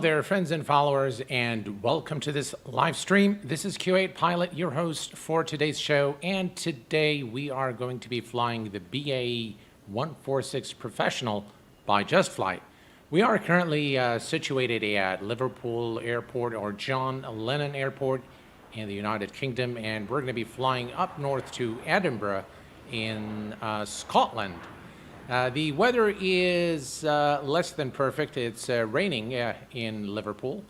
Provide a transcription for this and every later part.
there, friends and followers, and welcome to this live stream. This is Q8 Pilot, your host for today's show, and today we are going to be flying the BAe 146 Professional by JustFlight. We are currently situated at Liverpool Airport, or John Lennon Airport in the United Kingdom, and we're going to be flying up north to Edinburgh in Scotland. The weather is less than perfect. It's raining in Liverpool,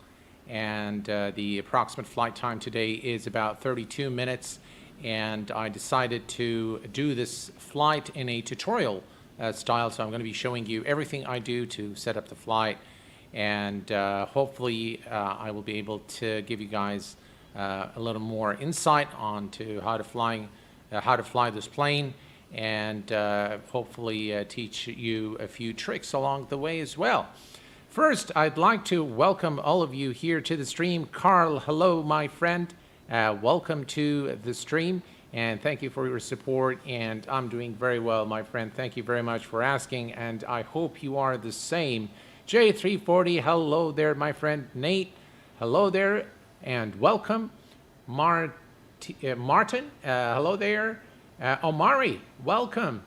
and the approximate flight time today is about 32 minutes, and I decided to do this flight in a tutorial style, so I'm going to be showing you everything I do to set up the flight, and hopefully I will be able to give you guys a little more insight onto how to fly this plane, and hopefully teach you a few tricks along the way as well. First, I'd like to welcome all of you here to the stream. Carl, hello, my friend. Welcome to the stream, and thank you for your support, and I'm doing very well, my friend. Thank you very much for asking, and I hope you are the same. J340, hello there, my friend. Nate, hello there, and welcome. Martin, hello there. Omari, welcome.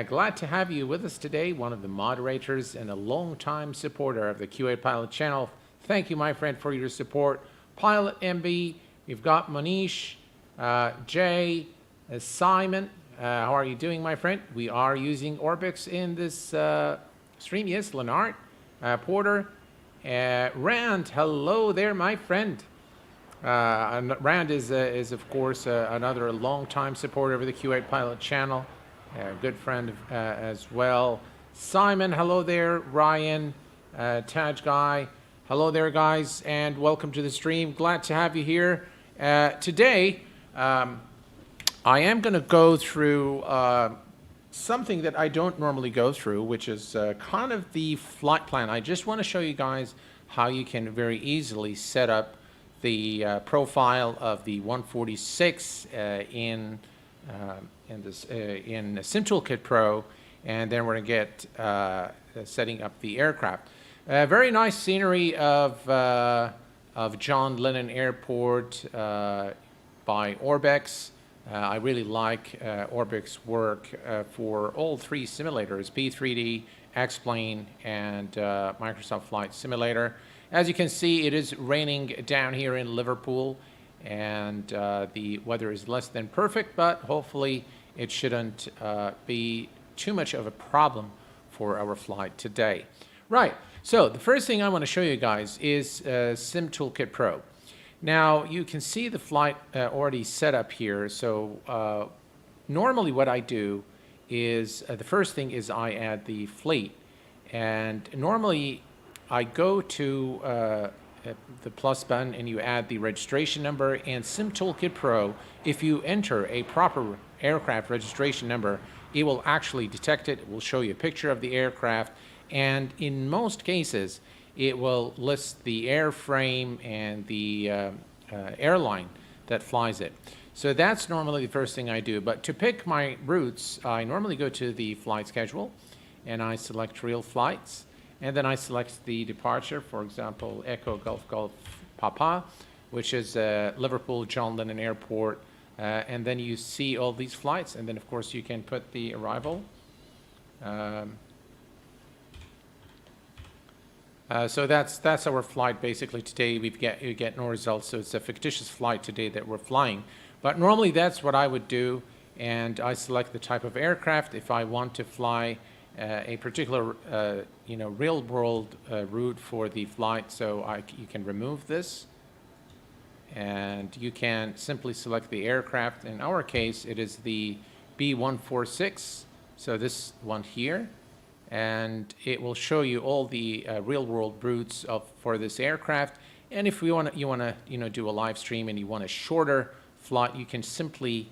Glad to have you with us today, one of the moderators and a long-time supporter of the Q8 Pilot channel. Thank you, my friend, for your support. Pilot MB, we've got Manish, Jay, Simon. How are you doing, my friend? We are using Orbix in this stream. Yes, Leonard, Porter, Rand, hello there, my friend. And Rand is of course another long-time supporter of the Q8 Pilot channel, a good friend as well. Simon, hello there. Ryan, Taj Guy, hello there, guys, and welcome to the stream. Glad to have you here. Today, I am going to go through something that I don't normally go through, which is kind of the flight plan. I just want to show you guys how you can very easily set up the profile of the 146 in SIMToolkit Pro, and then we're going to get setting up the aircraft. Very nice scenery of John Lennon Airport by Orbix. I really like Orbix work for all three simulators: P3D, X-Plane, and Microsoft Flight Simulator. As you can see, it is raining down here in Liverpool, and the weather is less than perfect, but hopefully it shouldn't be too much of a problem for our flight today. Right, so the first thing I want to show you guys is SIMToolkit Pro. Now, you can see the flight already set up here, so normally what I do is, the first thing is I add the fleet, and normally I go to the plus button and you add the registration number, and SIMToolkit Pro, if you enter a proper aircraft registration number, it will actually detect it. It will show you a picture of the aircraft, and in most cases it will list the airframe and the airline that flies it. So that's normally the first thing I do. But to pick my routes, I normally go to the flight schedule and I select real flights. And then I select the departure, for example, Echo Golf Golf Papa, which is Liverpool John Lennon Airport. And then you see all these flights. And then, of course, you can put the arrival. So that's our flight basically today. We get no results, so it's a fictitious flight today that we're flying. But normally that's what I would do. And I select the type of aircraft if I want to fly a particular real-world route for the flight. So you can remove this, and you can simply select the aircraft. In our case, it is the B146, so this one here, and it will show you all the real-world routes for this aircraft. And if you want to do a live stream and you want a shorter flight, you can simply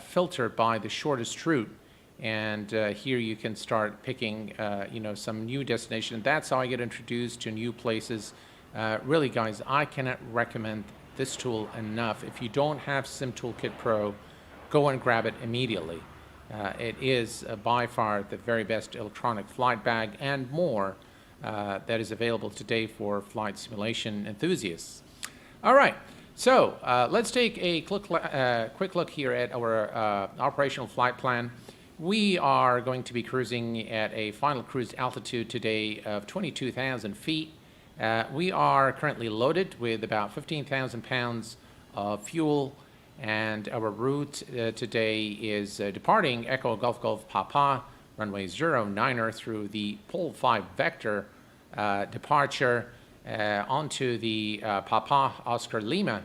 filter by the shortest route. And here you can start picking, some new destination. That's how I get introduced to new places. Really, guys, I cannot recommend this tool enough. If you don't have SIMToolkit Pro, go and grab it immediately. It is by far the very best electronic flight bag and more that is available today for flight simulation enthusiasts. All right, so let's take a quick look here at our operational flight plan. We are going to be cruising at a final cruise altitude today of 22,000 feet. We are currently loaded with about 15,000 pounds of fuel, and our route today is departing Echo Golf Golf Papa, runway 09er through the Pole 5 vector departure onto the Papa Oscar Lima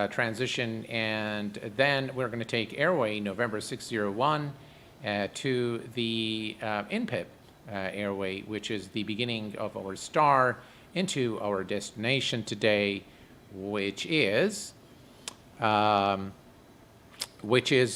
transition, and then we're going to take airway November 601 to the INPIP airway, which is the beginning of our star into our destination today, which is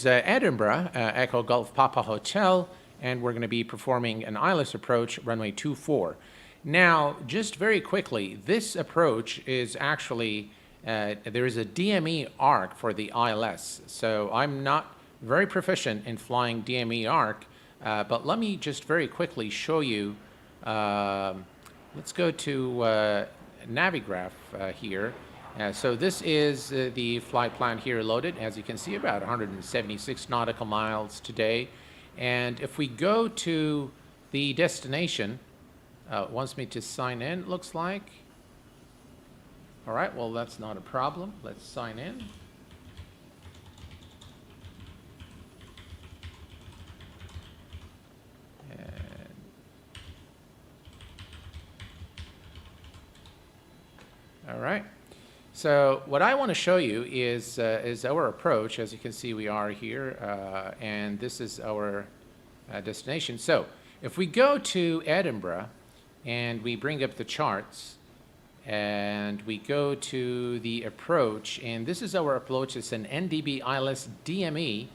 Edinburgh, Echo Golf Papa Hotel, and we're going to be performing an ILS approach, runway 24. Now, just very quickly, this approach is actually, there is a DME arc for the ILS, so I'm not very proficient in flying DME arc, but let me just very quickly show you. Let's go to Navigraph here. So this is the flight plan here loaded. As you can see, about 176 nautical miles today. And if we go to the destination, it wants me to sign in, looks like. All right, well, that's not a problem. Let's sign in. All right. So what I want to show you is our approach. As you can see, we are here, and this is our destination. So if we go to Edinburgh and we bring up the charts and we go to the approach, and this is our approach. It's an NDB ILS DME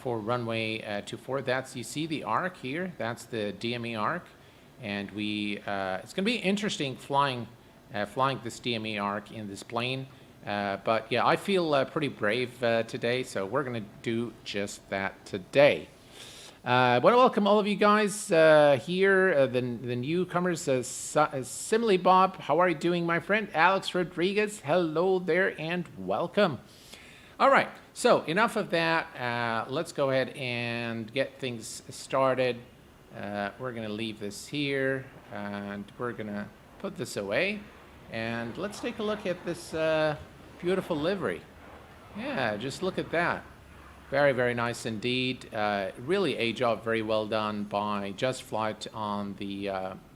for runway 24. That's, you see the arc here. That's the DME arc, and we it's going to be interesting flying this DME arc in this plane. But yeah, I feel pretty brave today, so we're going to do just that today. I want to welcome all of you guys here, the newcomers. Simile Bob, how are you doing, my friend? Alex Rodriguez, hello there and welcome. All right, so enough of that. Let's go ahead and get things started. We're going to leave this here, and we're going to put this away. And let's take a look at this beautiful livery. Yeah, just look at that. Very, very nice indeed. Really a job very well done by JustFlight on the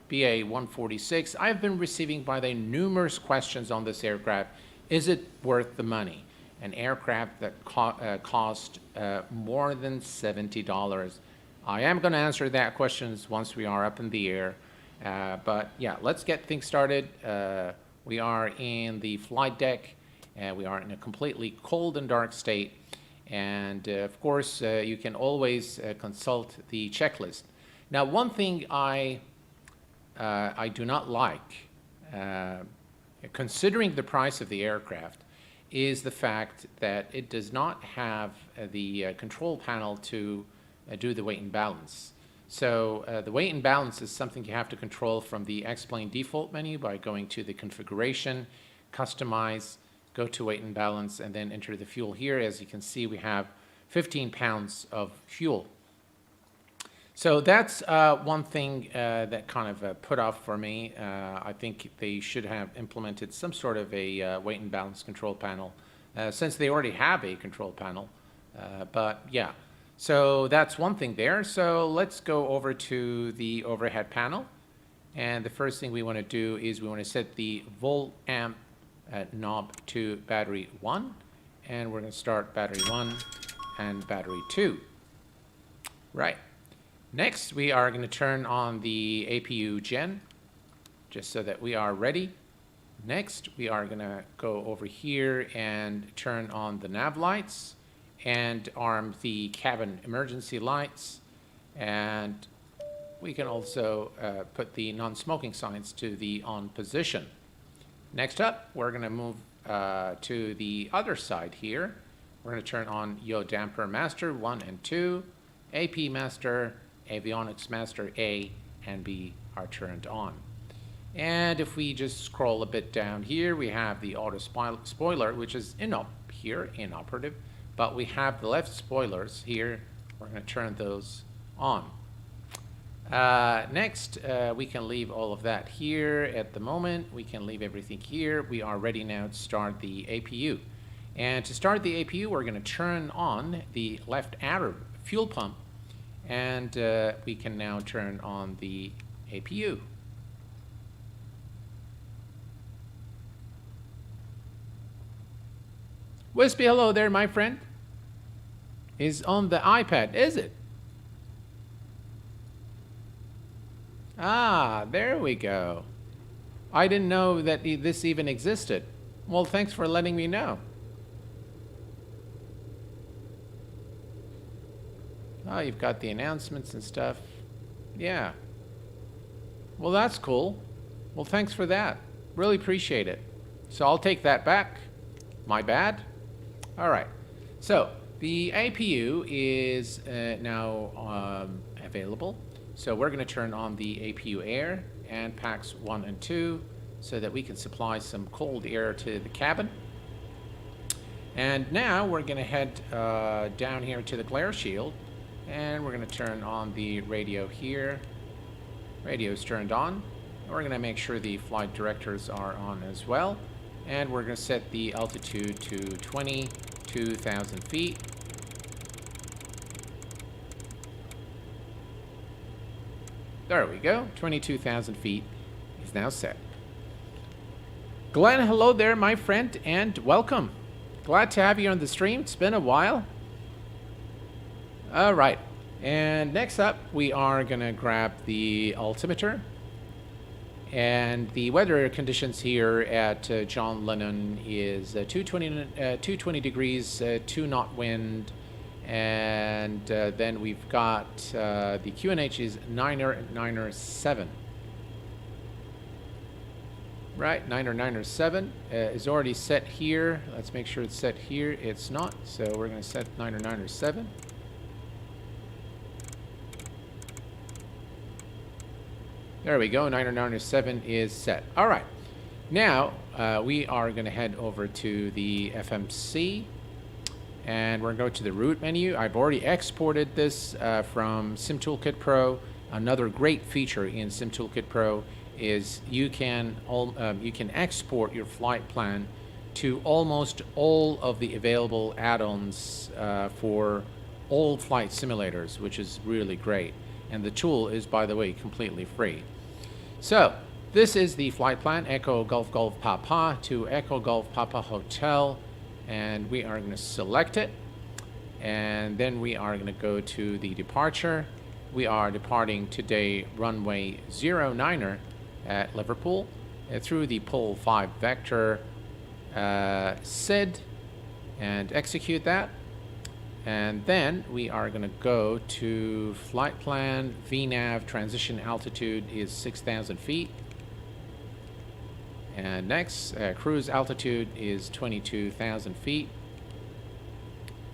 BAe 146. I've been receiving by the numerous questions on this aircraft. Is it worth the money? An aircraft that cost more than $70. I am going to answer that question once we are up in the air. But yeah, let's get things started. We are in the flight deck, and we are in a completely cold and dark state. And of course, you can always consult the checklist. Now, one thing I do not like, considering the price of the aircraft, is the fact that it does not have the control panel to do the weight and balance. So the weight and balance is something you have to control from the X-Plane default menu by going to the configuration, customize, go to weight and balance, and then enter the fuel here. As you can see, we have 15 pounds of fuel. So that's one thing that kind of put off for me. I think they should have implemented some sort of a weight and balance control panel since they already have a control panel. But yeah. So that's one thing there. So let's go over to the overhead panel. And the first thing we want to do is we want to set the volt amp knob to battery 1. And we're going to start battery 1 and battery 2. Right. Next, we are going to turn on the APU gen, just so that we are ready. Next, we are going to go over here and turn on the nav lights and arm the cabin emergency lights, and we can also put the non-smoking signs to the on position. Next up, we're going to move to the other side here. We're going to turn on yaw damper master 1 and 2, AP master, avionics master A and B are turned on. And if we just scroll a bit down here, we have the auto spoiler, which is inoperative, but we have the left spoilers here. We're going to turn those on. Next, we can leave all of that here at the moment. We can leave everything here. We are ready now to start the APU. And to start the APU, we're going to turn on the left outer fuel pump, and we can now turn on the APU. Wispy, hello there, my friend. Is on the iPad, is it? Ah, there we go. I didn't know that this even existed. Well, thanks for letting me know. Oh, you've got the announcements and stuff. Yeah. Well, that's cool. Well, thanks for that. Really appreciate it. So I'll take that back. My bad. All right. So the APU is now available. So we're going to turn on the APU air and packs 1 and 2 so that we can supply some cold air to the cabin. And now we're going to head down here to the glare shield, and we're going to turn on the radio here. Radio's turned on. We're going to make sure the flight directors are on as well. And we're going to set the altitude to 22,000 feet. There we go. 22,000 feet is now set. Glenn, hello there, my friend, and welcome. Glad to have you on the stream. It's been a while. All right. And next up, we are going to grab the altimeter. And the weather conditions here at John Lennon is 220 degrees, 2 knot wind. And then we've got the QNH is 907. Right, 907 is already set here. Let's make sure it's set here. It's not, so we're going to set 907. There we go, 907 is set. All right, now we are going to head over to the FMC, and we're going to go to the root menu. I've already exported this from SimToolkit Pro. Another great feature in SimToolkit Pro is you can export your flight plan to almost all of the available add-ons for all flight simulators, which is really great. And the tool is, by the way, completely free. So this is the flight plan, Echo Golf Golf Papa to Echo Golf Papa Hotel, and we are going to select it, and then we are going to go to the departure. We are departing today runway 09er at Liverpool through the Pole 5 vector SID, and execute that. And then we are going to go to flight plan, VNAV, transition altitude is 6,000 feet. And next, cruise altitude is 22,000 feet.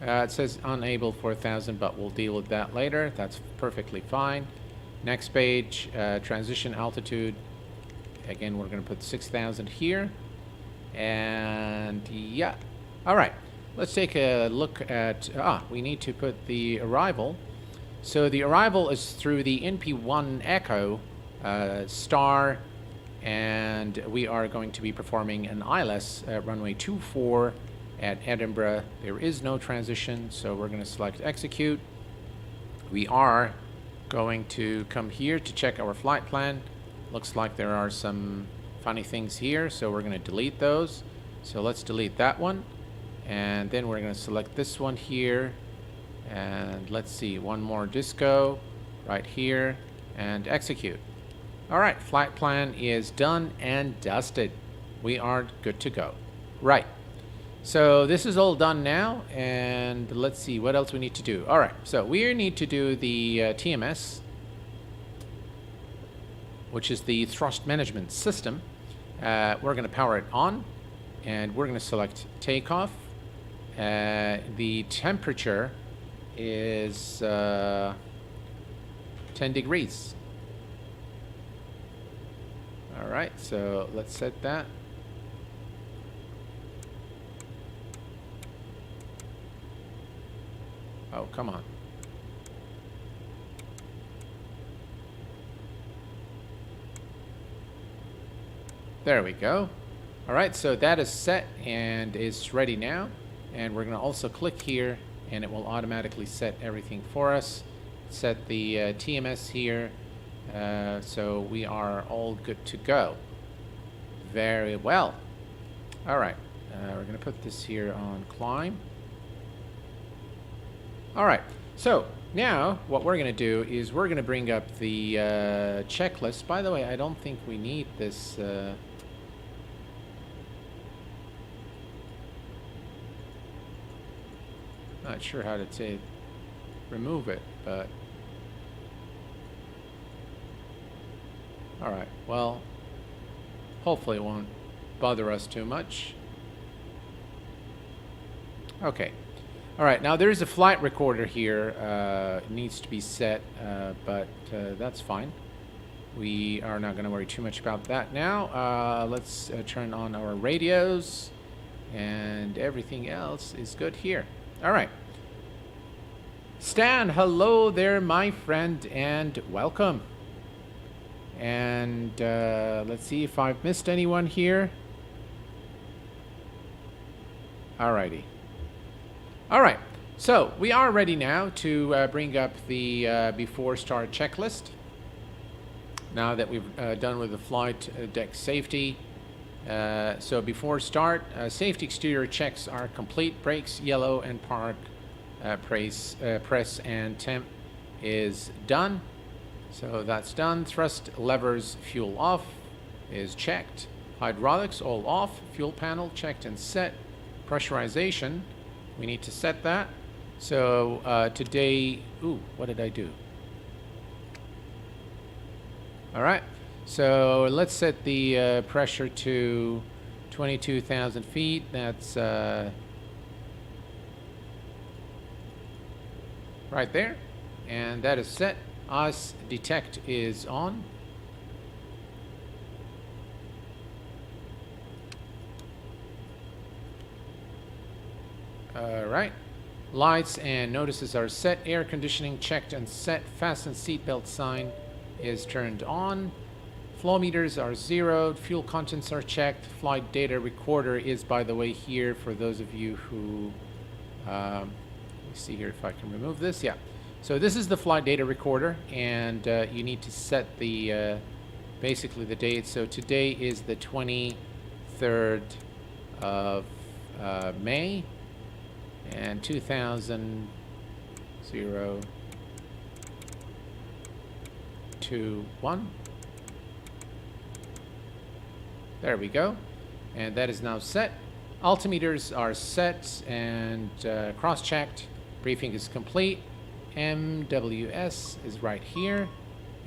It says unable 4,000, but we'll deal with that later. That's perfectly fine. Next page, transition altitude. Again, we're going to put 6,000 here. And yeah, all right. Let's take a look at, we need to put the arrival. So the arrival is through the NP1 Echo star, and we are going to be performing an ILS at runway 24 at Edinburgh. There is no transition, so we're going to select execute. We are going to come here to check our flight plan. Looks like there are some funny things here, so we're going to delete those. So let's delete that one. And then we're going to select this one here, and let's see, one more disco right here, and execute. All right, flight plan is done and dusted. We are good to go. Right, so this is all done now, and let's see what else we need to do. All right, so we need to do the TMS, which is the thrust management system. We're going to power it on, and we're going to select takeoff. The temperature is 10 degrees. All right, so let's set that. Oh, come on. There we go. All right, so that is set and is ready now. And we're going to also click here, and it will automatically set everything for us. Set the TMS here. So we are all good to go. Very well. All right, we're going to put this here on climb. All right, so now what we're going to do is we're going to bring up the checklist. By the way, I don't think we need this. Not sure how to say remove it, but all right. Well, hopefully it won't bother us too much. Okay. All right. Now there's a flight recorder here. It needs to be set, but that's fine. We are not going to worry too much about that now. Let's turn on our radios, and everything else is good here. All right. Stan, hello there, my friend, and welcome. And let's see if I've missed anyone here. Alrighty. All right. So we are ready now to bring up the before start checklist. Now that we've done with the flight deck safety. So before start, safety exterior checks are complete. Brakes, yellow, and park press and temp is done. So that's done. Thrust levers, fuel off is checked. Hydraulics all off. Fuel panel checked and set. Pressurization, we need to set that. So today, ooh, what did I do? All right. So let's set the pressure to 22,000 feet. That's right there. And that is set. ASUS detect is on. All right. Lights and notices are set. Air conditioning checked and set. Fasten seatbelt sign is turned on. Flow meters are zeroed. Fuel contents are checked. Flight data recorder is, by the way, here for those of you who... let me see here if I can remove this. Yeah. So this is the flight data recorder, and you need to set the basically the date. So today is the 23rd of May, and 2021. There we go, and that is now set. Altimeters are set and cross-checked. Briefing is complete. MWS is right here,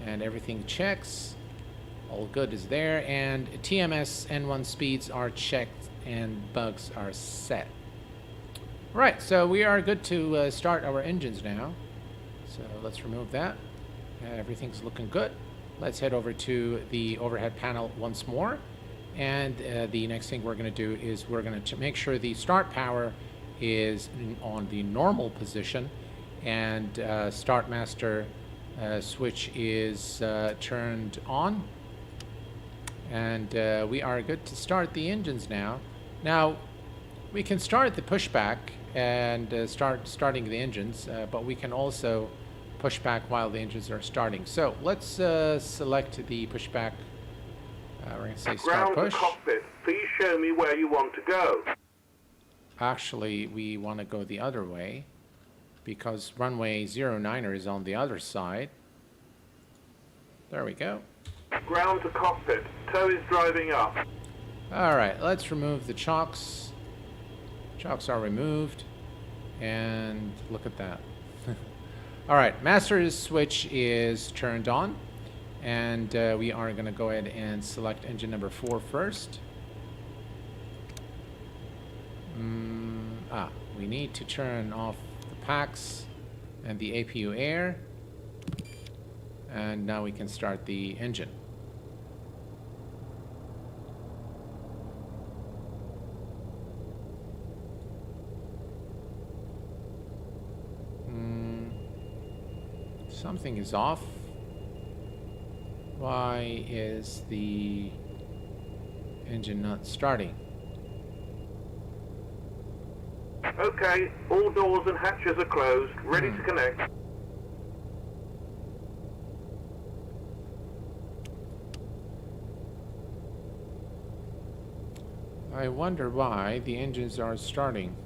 and everything checks. All good is there, and TMS N1 speeds are checked and bugs are set. Right, so we are good to start our engines now. So let's remove that. Everything's looking good. Let's head over to the overhead panel once more. And the next thing we're going to do is we're going to make sure the start power is on the normal position, and start master switch is turned on. And we are good to start the engines now. Now, we can start the pushback and starting the engines, but we can also push back while the engines are starting. So let's select the pushback. We're going to say start push. Cockpit, please show me where you want to go. Actually, we want to go the other way because runway 09er is on the other side. There we go. Ground to cockpit. Tow is driving up. All right, let's remove the chocks. Chocks are removed. And look at that. All right, master switch is turned on. And we are going to go ahead and select engine number 4 first. We need to turn off the packs and the APU air. And now we can start the engine. Something is off. Why is the engine not starting? Okay, all doors and hatches are closed, ready to connect. I wonder why the engines are starting.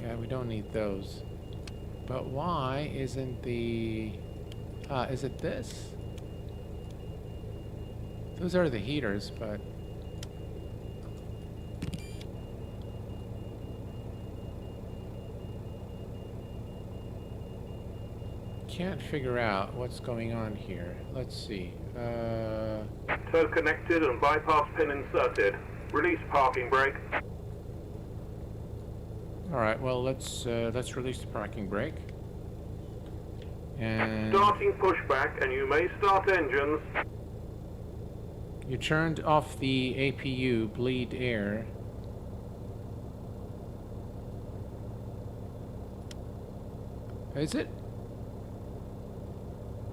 Yeah, we don't need those. But why isn't the... is it this? Those are the heaters, but... Can't figure out what's going on here. Let's see. Tow connected and bypass pin inserted. Release parking brake. All right. Well, let's release the parking brake. And Starting pushback, and you may start engines. you turned off the APU bleed air. Is it?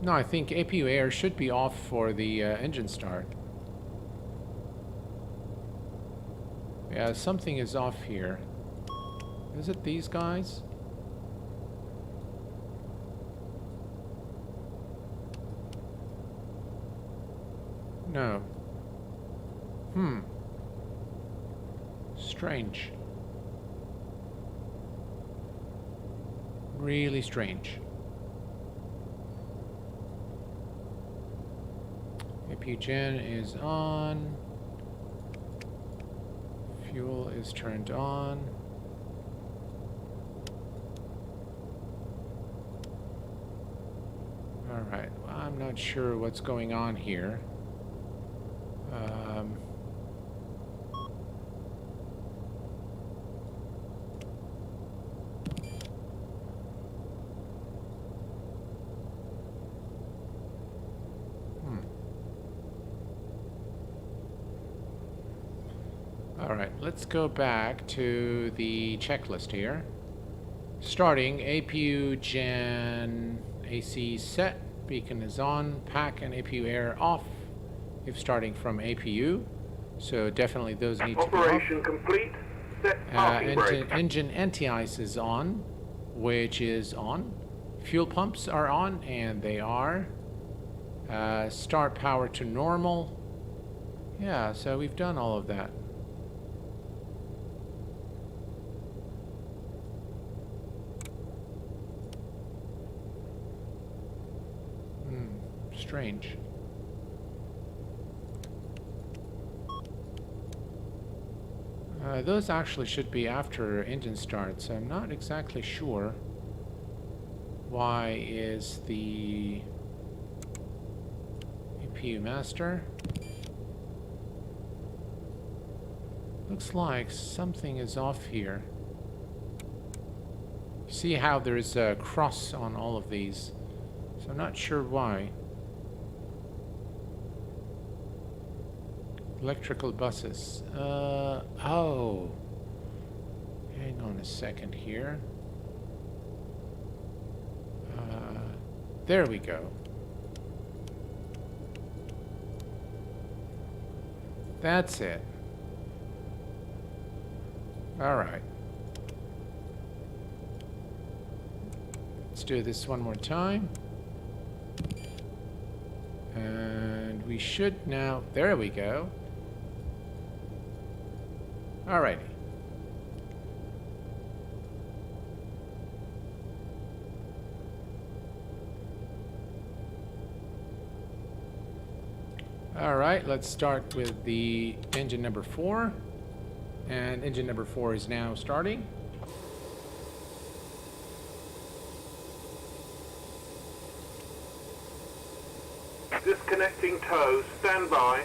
No, I think APU air should be off for the engine start. Yeah, something is off here. Is it these guys? No. Strange. Really strange. APU-Gen is on. Fuel is turned on. Alright, well, I'm not sure what's going on here. Alright, let's go back to the checklist here. Starting, APU-Gen AC set, beacon is on, pack and APU air off if starting from APU. So definitely those need to be off. Operation complete. Set parking brake. Engine anti-ice is on, which is on. Fuel pumps are on, and they are. Start power to normal. Yeah, so we've done all of that. Strange. Those actually should be after engine start, so I'm not exactly sure why is the APU master. Looks like something is off here. See how there's a cross on all of these, so I'm not sure why. Electrical buses. Oh. Hang on a second here. There we go. That's it. All right. Let's do this one more time. And we should now... There we go. Alrighty. Alright, let's start with the engine number 4. And engine number 4 is now starting. Disconnecting tow. Stand by.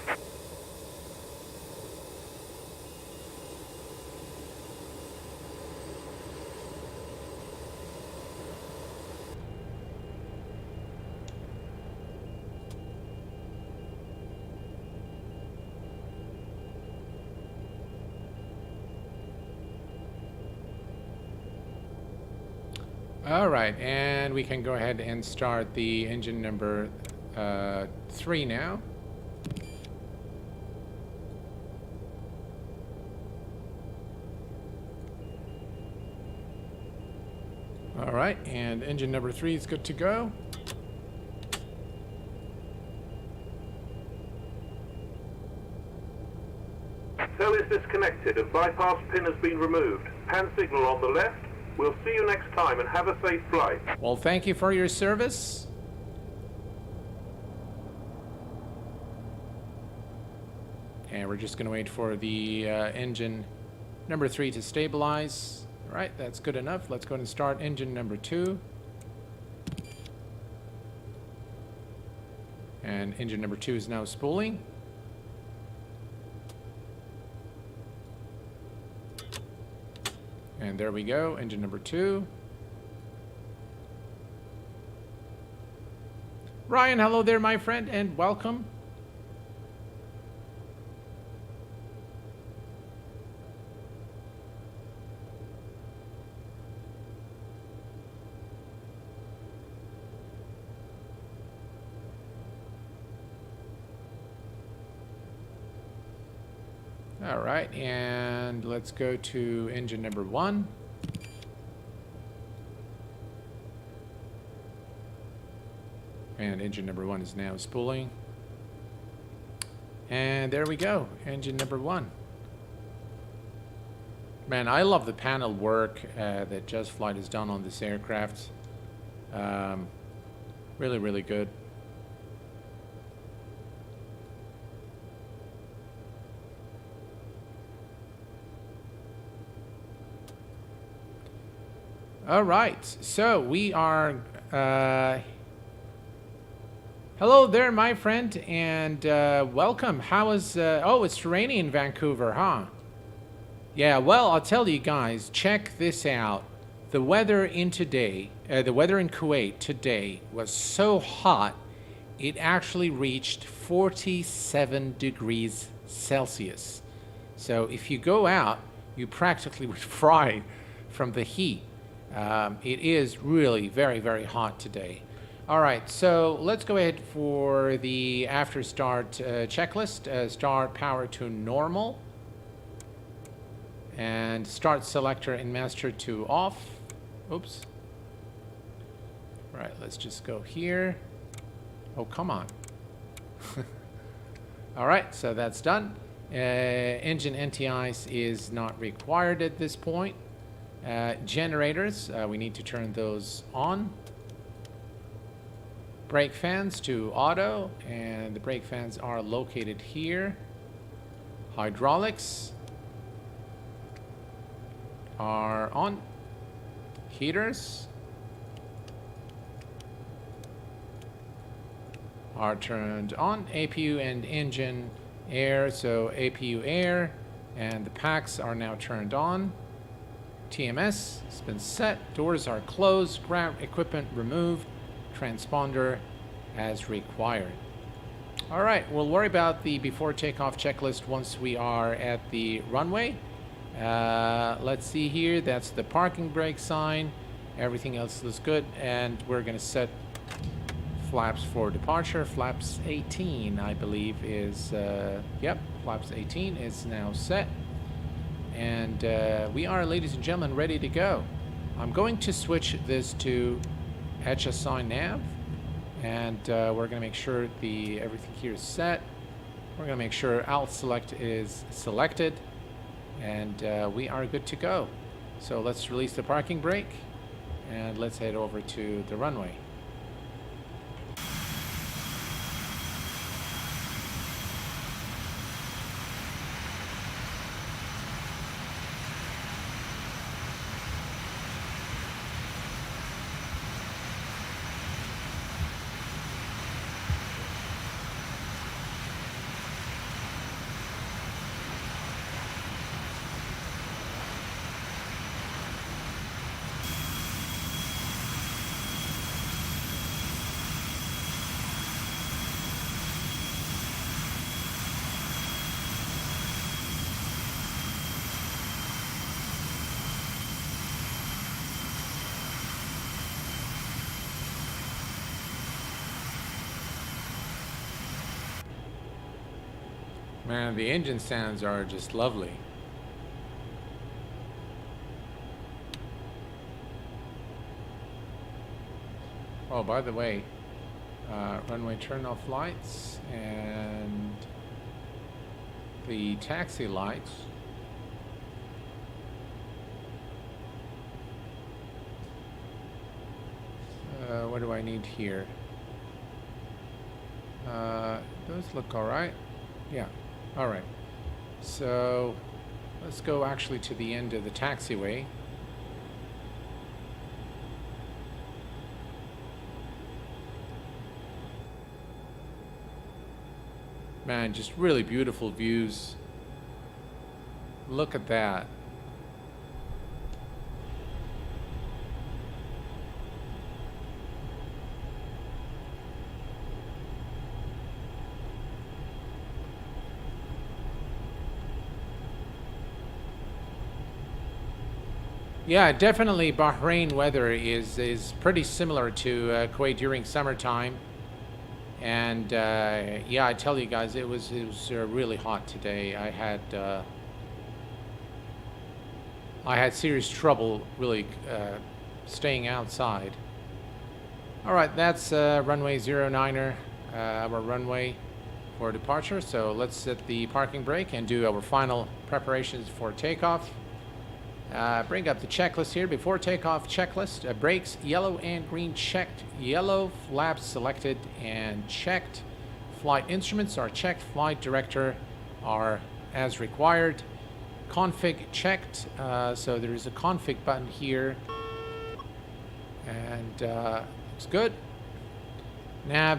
All right, and we can go ahead and start the engine number 3 now. All right, and engine number 3 is good to go. Cell is disconnected and bypass pin has been removed. Hand signal on the left. We'll see you next time and have a safe flight. Well, thank you for your service. And we're just going to wait for the engine number 3 to stabilize. All right, that's good enough. Let's go ahead and start engine number 2. And engine number 2 is now spooling. And there we go, engine number 2. Ryan, hello there, my friend, and welcome. All right, and let's go to engine number 1. And engine number 1 is now spooling. And there we go, engine number 1. Man, I love the panel work that JustFlight has done on this aircraft. Really, really good. All right, so we are, hello there, my friend, and welcome. How is, oh, it's rainy in Vancouver, huh? Yeah, well, I'll tell you guys, check this out. The weather in Kuwait today was so hot, it actually reached 47 degrees Celsius. So if you go out, you practically would fry from the heat. It is really very, very hot today. All right, so let's go ahead for the after start checklist. Start power to normal. And start selector and master to off. Oops. All right, let's just go here. Oh, come on. All right, so that's done. Engine anti-ice is not required at this point. Generators, we need to turn those on. Brake fans to auto, and the brake fans are located here. Hydraulics are on. Heaters are turned on. APU and engine air, so APU air, and the packs are now turned on. TMS has been set, doors are closed, ground equipment removed, transponder as required. All right, we'll worry about the before takeoff checklist once we are at the runway. Let's see here, that's the parking brake sign. Everything else looks good, and we're gonna set flaps for departure. Flaps 18, I believe, is, yep, flaps 18 is now set. And we are, ladies and gentlemen, ready to go. I'm going to switch this to HSI nav, and we're going to make sure everything here is set. We're going to make sure alt select is selected, and we are good to go. So let's release the parking brake, and let's head over to the runway. Man, the engine sounds are just lovely. Oh, by the way, runway turn-off lights and the taxi lights. What do I need here? Those look all right. Yeah, all right. So let's go actually to the end of the taxiway. Man, just really beautiful views. Look at that. Yeah, definitely Bahrain weather is pretty similar to Kuwait during summertime. And yeah, I tell you guys, it was really hot today. I had serious trouble really staying outside. All right, that's runway 09er, our runway for departure. So let's set the parking brake and do our final preparations for takeoff. Bring up the checklist here. Before takeoff checklist, brakes yellow and green checked. Yellow, flaps selected and checked. Flight instruments are checked. Flight director are as required. Config checked. So there is a config button here. And looks good. Nav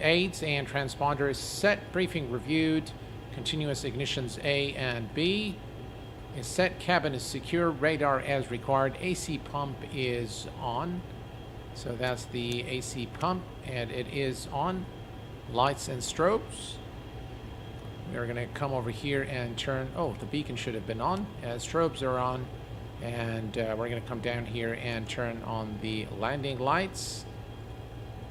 aids and transponders set. Briefing reviewed. Continuous ignitions A and B. Is set, cabin is secure, radar as required, AC pump is on. So that's the AC pump, and it is on. Lights and strobes. We're gonna come over here and turn, oh, the beacon should have been on. Strobes are on, and we're gonna come down here and turn on the landing lights.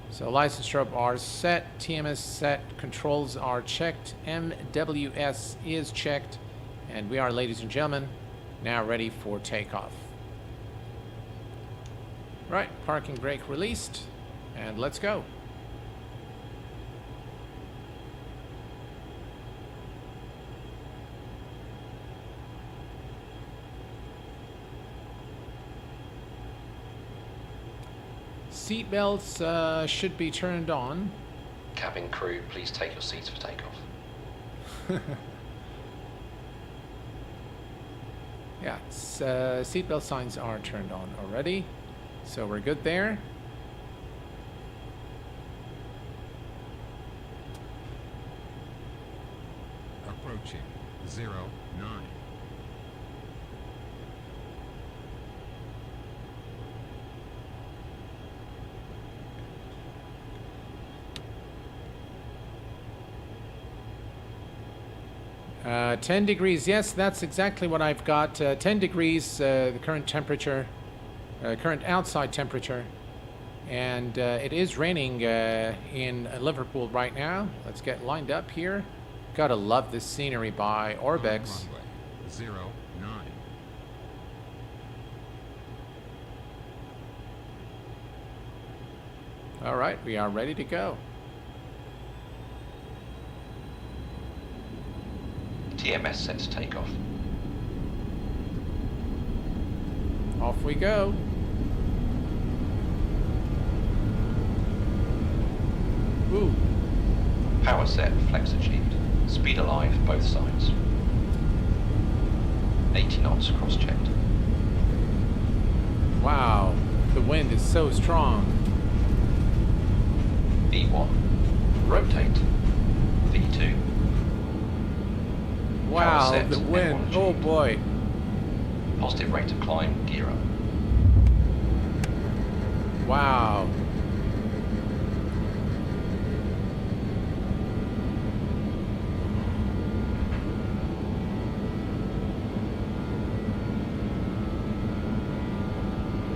So lights and strobe are set, TMS set, controls are checked, MWS is checked. And we are, ladies and gentlemen, now ready for takeoff. Right, parking brake released, and let's go. Seatbelts should be turned on. Cabin crew, please take your seats for takeoff. Yeah, seatbelt signs are turned on already, so we're good there. Approaching 09. Uh, 10 degrees, yes, that's exactly what I've got. 10 degrees, the current temperature, current outside temperature. And it is raining in Liverpool right now. Let's get lined up here. Gotta love this scenery by Orbex. Runway 09. All right, we are ready to go. TMS set to takeoff. Off we go. Ooh. Power set, flex achieved. Speed alive, both sides. 80 knots, cross-checked. Wow, the wind is so strong. V1. Rotate. V2. Wow, set, the wind. N1 Oh achieved. boy. Positive rate of climb, gear up. Wow.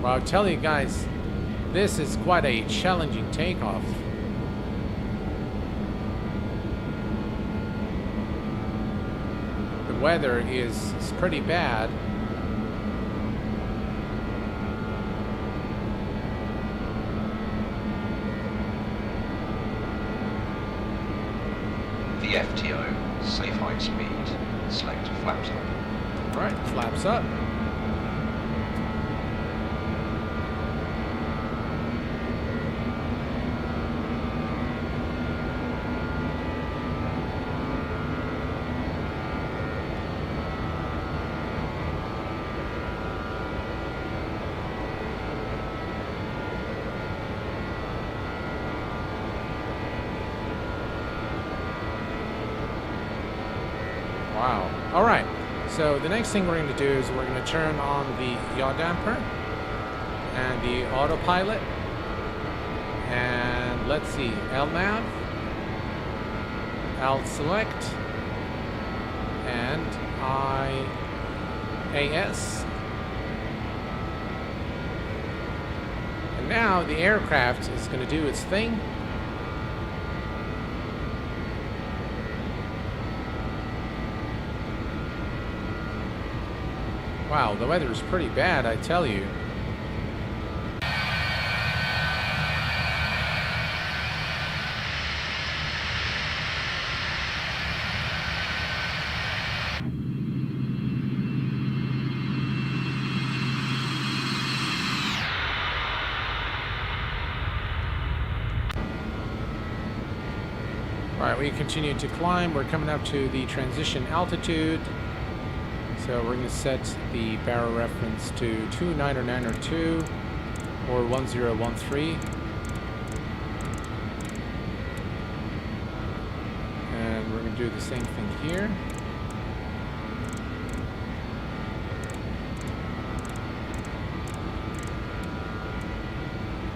Well, I'll tell you guys, this is quite a challenging takeoff. the weather is pretty bad. The FTO, safe height speed, select flaps up. All right, flaps up. Wow. All right. So the next thing we're going to do is we're going to turn on the yaw damper and the autopilot. And let's see, LNAV, L select, and IAS. And now the aircraft is going to do its thing. Wow, the weather is pretty bad, I tell you. All right, we continue to climb. We're coming up to the transition altitude. So we're going to set the barrel reference to 29902 or 1013. And we're going to do the same thing here.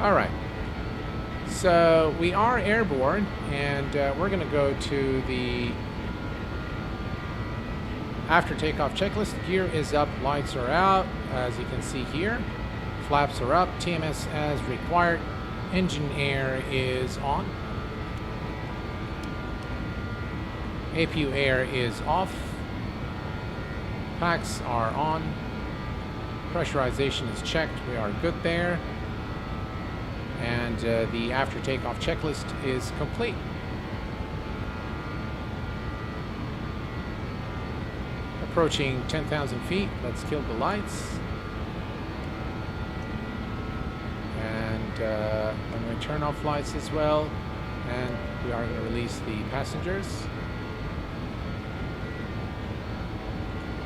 All right. So we are airborne, and we're going to go to the after takeoff checklist. Gear is up, lights are out, as you can see here. Flaps are up, TMS as required. Engine air is on. APU air is off. Packs are on. Pressurization is checked, we are good there. And the after takeoff checklist is complete. Approaching 10,000 feet. Let's kill the lights. And I'm going to turn off lights as well. And we are going to release the passengers.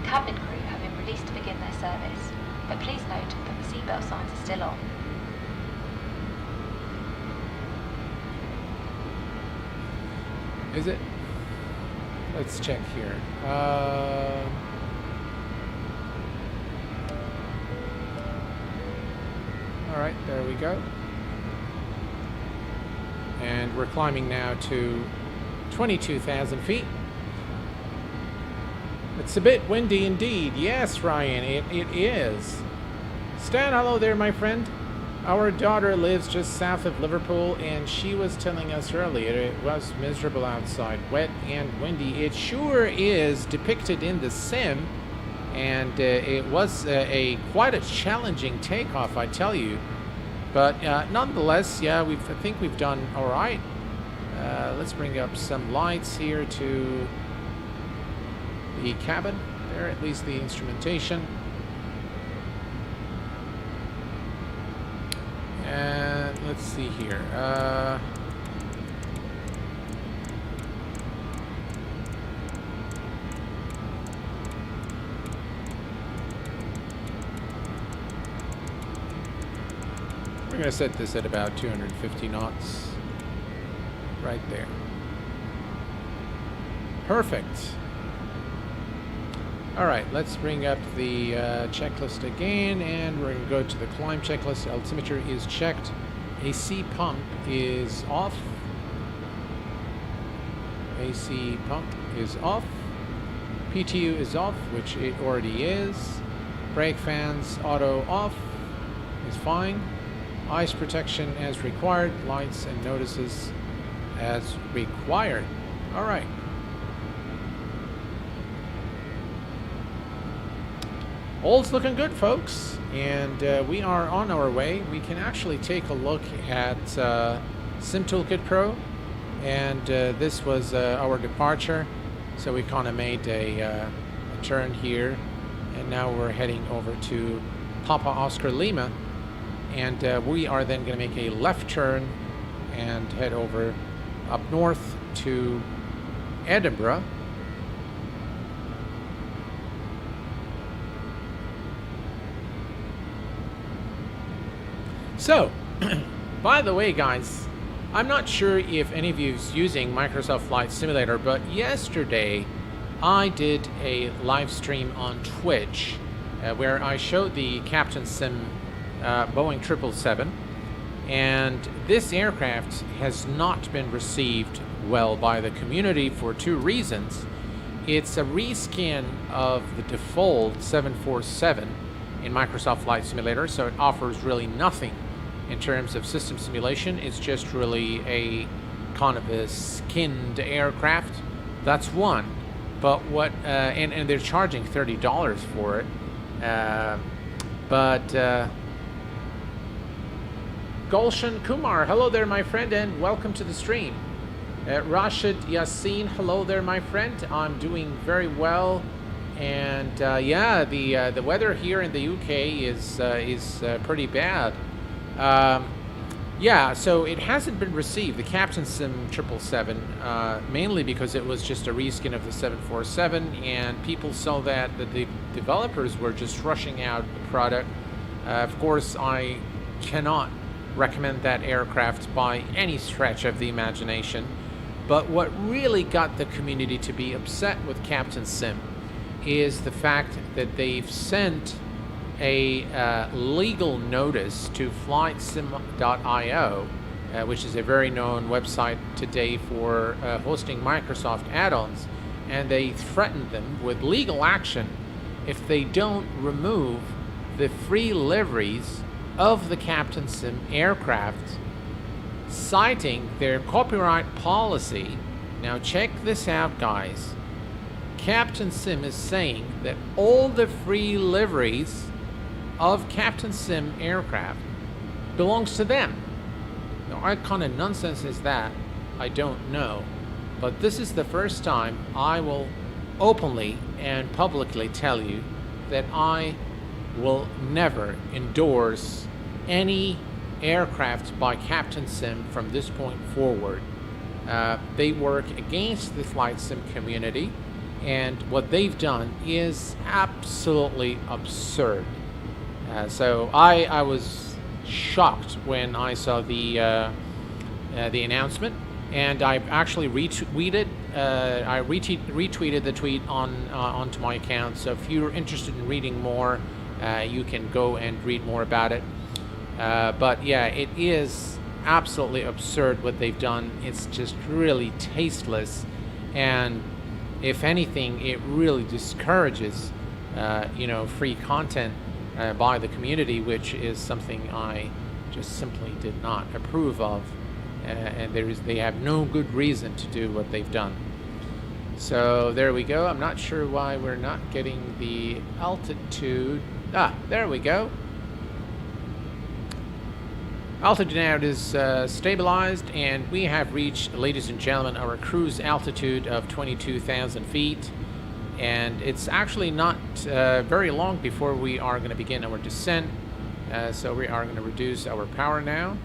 Cabin crew have been released to begin their service, but please note that the seatbelt signs are still on. Is it? Let's check here. All right, there we go. And we're climbing now to 22,000 feet. It's a bit windy indeed. Yes, Ryan, it is. Stan, hello there, my friend. Our daughter lives just south of Liverpool, and she was telling us earlier it was miserable outside, wet and windy. It sure is depicted in the sim, and it was quite a challenging takeoff, I tell you. But nonetheless, yeah, I think we've done all right. Let's bring up some lights here to the cabin. There, at least the instrumentation. And let's see here. We're going to set this at about 250 knots. Right there. Perfect. All right, let's bring up the checklist again, and we're going to go to the climb checklist. Altimeter is checked. AC pump is off. AC pump is off. PTU is off, which it already is. Brake fans auto off is fine. Ice protection as required. Lights and notices as required. All right. All's looking good, folks, and we are on our way. We can actually take a look at Sim Toolkit Pro, and this was our departure. So we kind of made a turn here, and now we're heading over to Papa Oscar Lima, and we are then going to make a left turn and head over up north to Edinburgh. So, by the way, guys, I'm not sure if any of you is using Microsoft Flight Simulator, but yesterday I did a live stream on Twitch where I showed the Captain Sim Boeing 777, and this aircraft has not been received well by the community for two reasons. It's a reskin of the default 747 in Microsoft Flight Simulator, so it offers really nothing in terms of system simulation. It's just really a kind of a skinned aircraft. That's one. But what and they're charging $30 for it. Gulshan Kumar, hello there, my friend, and welcome to the stream. Rashid Yassin, hello there, my friend. I'm doing very well, and yeah, the weather here in the UK is pretty bad. Yeah, so it hasn't been received, the Captain Sim 777, mainly because it was just a reskin of the 747, and people saw that the developers were just rushing out the product. Of course, I cannot recommend that aircraft by any stretch of the imagination, but what really got the community to be upset with Captain Sim is the fact that they've sent a legal notice to FlightSim.io, which is a very known website today for hosting Microsoft add-ons, and they threatened them with legal action if they don't remove the free liveries of the Captain Sim aircraft, citing their copyright policy. Now check this out, guys. Captain Sim is saying that all the free liveries of Captain Sim aircraft belongs to them. Now, what kind of nonsense is that? I don't know. But this is the first time I will openly and publicly tell you that I will never endorse any aircraft by Captain Sim from this point forward. They work against the flight sim community, and what they've done is absolutely absurd. So I was shocked when I saw the announcement, and I actually retweeted the tweet onto my account. So if you're interested in reading more, you can go and read more about it. But yeah, it is absolutely absurd what they've done. It's just really tasteless, and if anything, it really discourages free content by the community, which is something I just simply did not approve of, and they have no good reason to do what they've done. So there we go. I'm not sure why we're not getting the altitude. There we go. Altitude now is stabilized, and we have reached, ladies and gentlemen, our cruise altitude of 22,000 feet. And it's actually not very long before we are going to begin our descent. So we are going to reduce our power now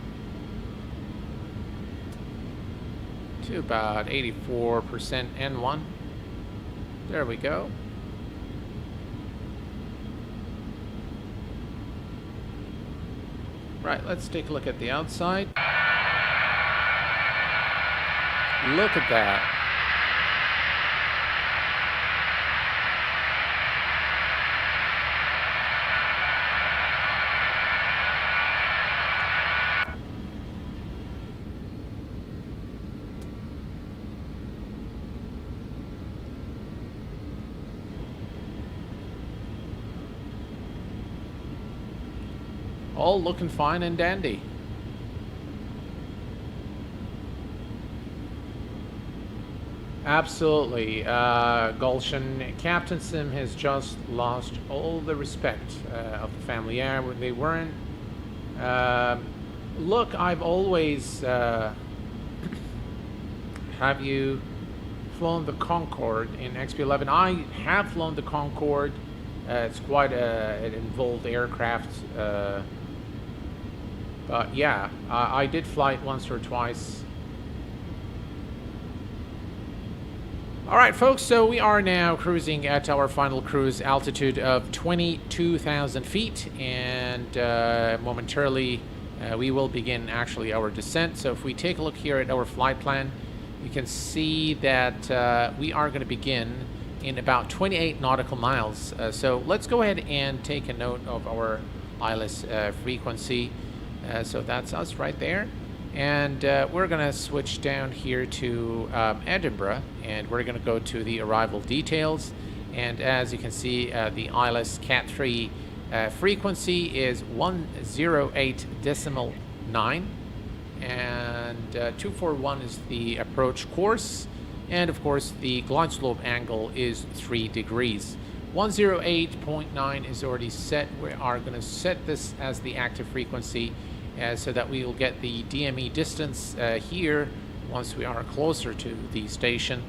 to about 84% N1. There we go. Right, let's take a look at the outside. Look at that. All looking fine and dandy. Absolutely. Gulshan, Captain Sim has just lost all the respect of the family. Yeah, they weren't. Look, I've always... have you flown the Concorde in XP11? I have flown the Concorde. It's quite an involved aircraft. But yeah, I did fly it once or twice. Alright folks, so we are now cruising at our final cruise altitude of 22,000 feet, and momentarily we will begin actually our descent. So if we take a look here at our flight plan, you can see that we are going to begin in about 28 nautical miles. So let's go ahead and take a note of our ILS frequency. So that's us right there. And we're going to switch down here to Edinburgh, and we're going to go to the arrival details. And as you can see, the ILS Cat 3 frequency is 108.9, and 241 is the approach course, and of course the glide slope angle is 3 degrees. 108.9 is already set. We are going to set this as the active frequency, so that we will get the DME distance here once we are closer to the station.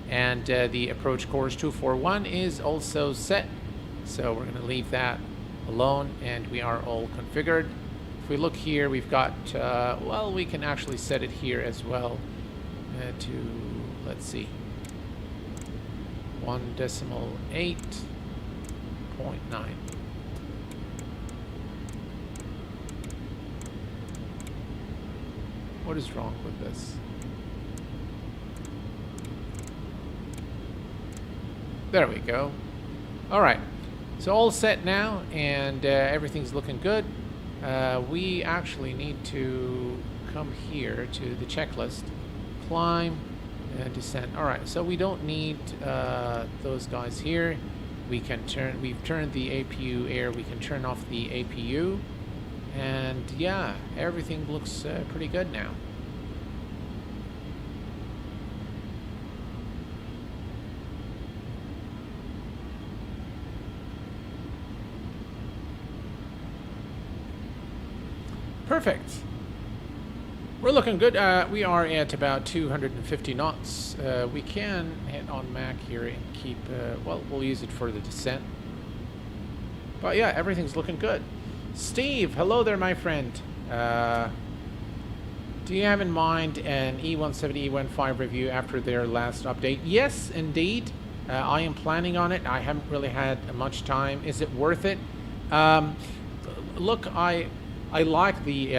And the approach course 241 is also set, so we're going to leave that alone, and we are all configured. If we look here, we've got, well, we can actually set it here as well to, let's see, 1.8.9. What is wrong with this? There we go. All right, so all set now, and everything's looking good. We actually need to come here to the checklist, climb, and descent. All right, so we don't need those guys here. We can turn. We've turned the APU air. We can turn off the APU. And yeah, everything looks pretty good now. Perfect. We're looking good. We are at about 250 knots. We can hit on Mach here and keep, well, we'll use it for the descent. But yeah, everything's looking good. Steve, hello there, my friend. Do you have in mind an E170, E15 review after their last update? Yes, indeed. I am planning on it. I haven't really had much time. Is it worth it? Look, I like the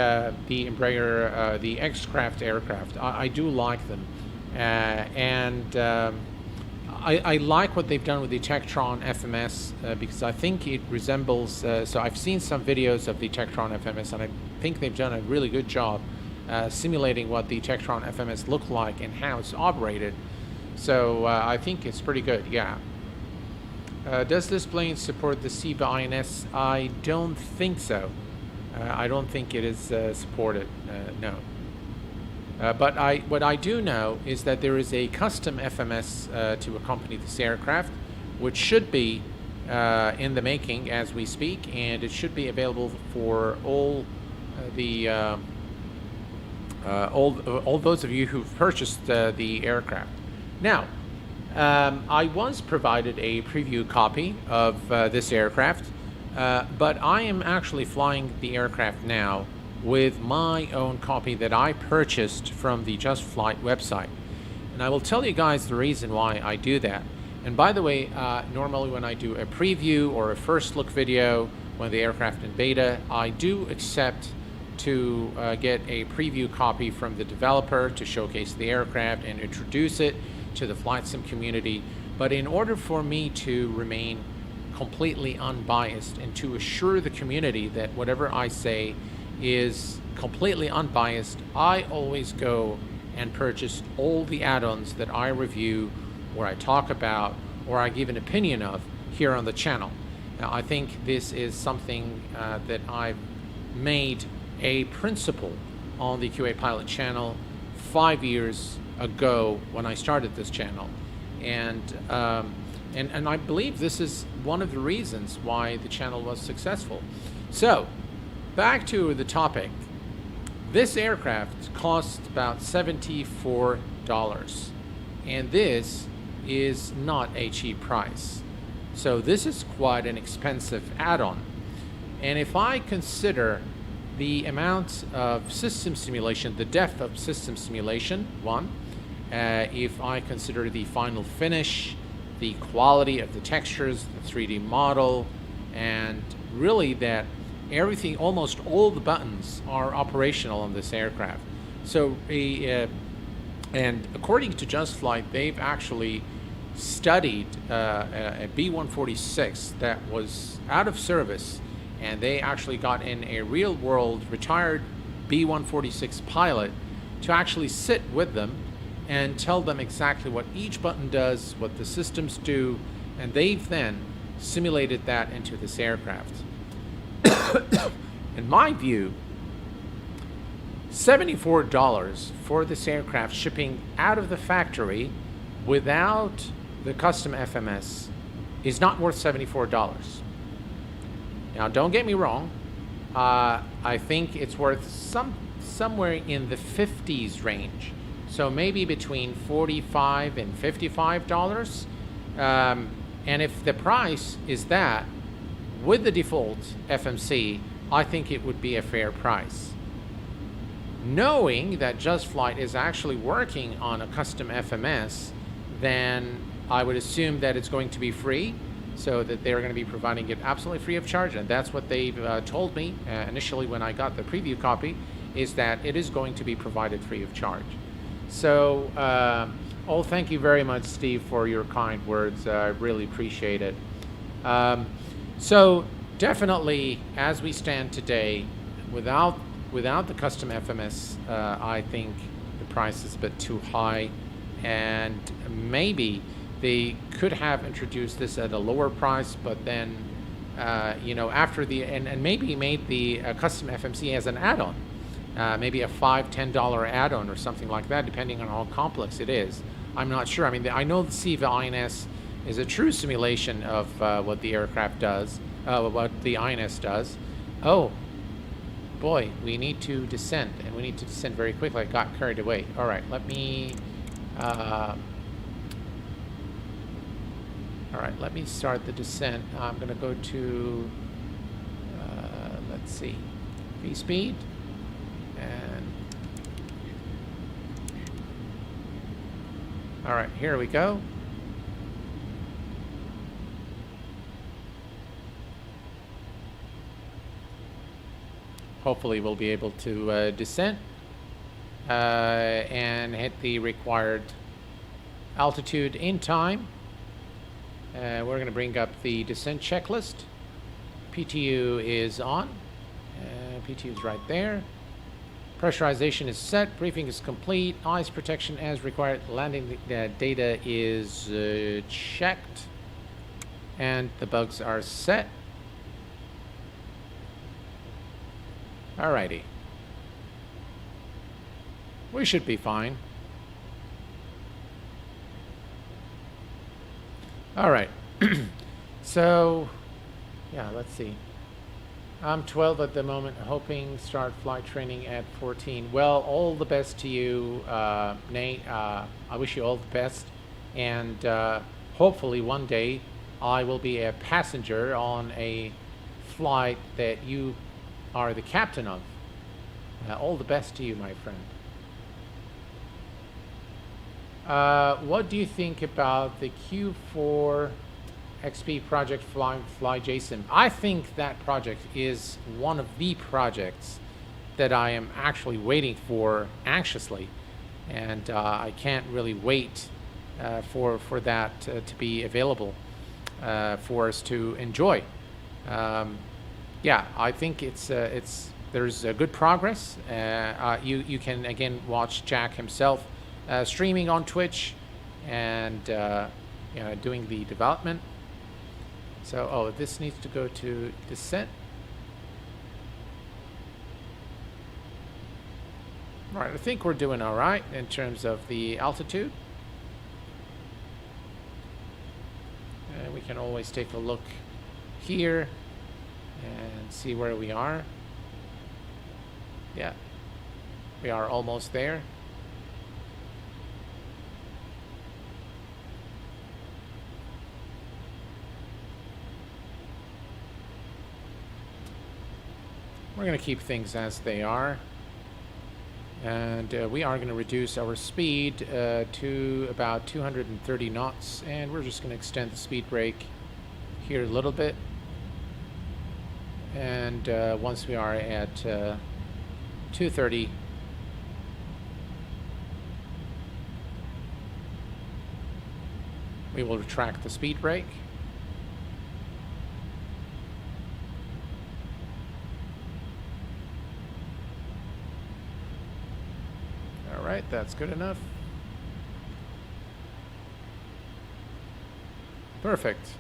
Embraer, the X-Craft aircraft. I do like them, and I like what they've done with the Tektron FMS because I think it resembles. So I've seen some videos of the Tektron FMS, and I think they've done a really good job simulating what the Tektron FMS looked like and how it's operated. So I think it's pretty good. Yeah. Does this plane support the CBA INS? I don't think so. I don't think it is supported. No. But what I do know is that there is a custom FMS to accompany this aircraft, which should be in the making as we speak, and it should be available for all all those of you who've purchased the aircraft. Now, I was provided a preview copy of this aircraft, but I am actually flying the aircraft now with my own copy that I purchased from the JustFlight website. And I will tell you guys the reason why I do that. And by the way, normally when I do a preview or a first look video when the aircraft in beta, I do accept to get a preview copy from the developer to showcase the aircraft and introduce it to the flight sim community. But in order for me to remain completely unbiased and to assure the community that whatever I say is completely unbiased, I always go and purchase all the add-ons that I review or I talk about or I give an opinion of here on the channel. Now, I think this is something that I've made a principle on the QA Pilot channel 5 years ago when I started this channel, and I believe this is one of the reasons why the channel was successful. So, back to the topic. This aircraft costs about $74, and this is not a cheap price. So this is quite an expensive add-on. And if I consider the amount of system simulation, the depth of system simulation, if I consider the final finish, the quality of the textures, the 3D model, and really that everything, almost all the buttons are operational on this aircraft. So, and according to JustFlight, they've actually studied a B-146 that was out of service, and they actually got in a real-world retired B-146 pilot to actually sit with them and tell them exactly what each button does, what the systems do, and they've then simulated that into this aircraft. In my view, $74 for this aircraft shipping out of the factory without the custom FMS is not worth $74. Now, don't get me wrong. I think it's worth somewhere in the 50s range. So maybe between $45 and $55. And if the price is that, with the default FMC, I think it would be a fair price. Knowing that JustFlight is actually working on a custom FMS, then I would assume that it's going to be free, so that they're going to be providing it absolutely free of charge, and that's what they've told me initially when I got the preview copy, is that it is going to be provided free of charge. So, thank you very much, Steve, for your kind words. I really appreciate it. So definitely, as we stand today, without the custom FMS, I think the price is a bit too high, and maybe they could have introduced this at a lower price, but then, after and maybe made the custom FMC as an add-on, maybe a $5–10 add-on or something like that, depending on how complex it is. I'm not sure. I mean, I know the CEVA INS is a true simulation of what the aircraft does, what the INS does. Oh, boy, we need to descend, and we need to descend very quickly. I got carried away. All right, let me start the descent. I'm going to go to, let's see, V-speed, and all right, here we go. Hopefully we'll be able to descend and hit the required altitude in time. We're going to bring up the descent checklist. PTU is on. PTU is right there. Pressurization is set. Briefing is complete. Ice protection as required. Landing data is checked. And the bugs are set. Alrighty. We should be fine. Alright. So, yeah, let's see. I'm 12 at the moment, hoping start flight training at 14. Well, all the best to you, Nate. I wish you all the best. And hopefully one day I will be a passenger on a flight that you are the captain of. All the best to you, my friend. What do you think about the Q4 XP project fly JSIM? I think that project is one of the projects that I am actually waiting for anxiously, and I can't really wait for that to be available for us to enjoy. Yeah, I think there's good progress. You can again watch Jack himself streaming on Twitch and doing the development. So, this needs to go to descent. Right, I think we're doing all right in terms of the altitude. And we can always take a look here and see where we are. Yeah, we are almost there. We're going to keep things as they are. And we are going to reduce our speed to about 230 knots. And we're just going to extend the speed brake here a little bit. And once we are at 230, we will retract the speed brake. All right, that's good enough. Perfect.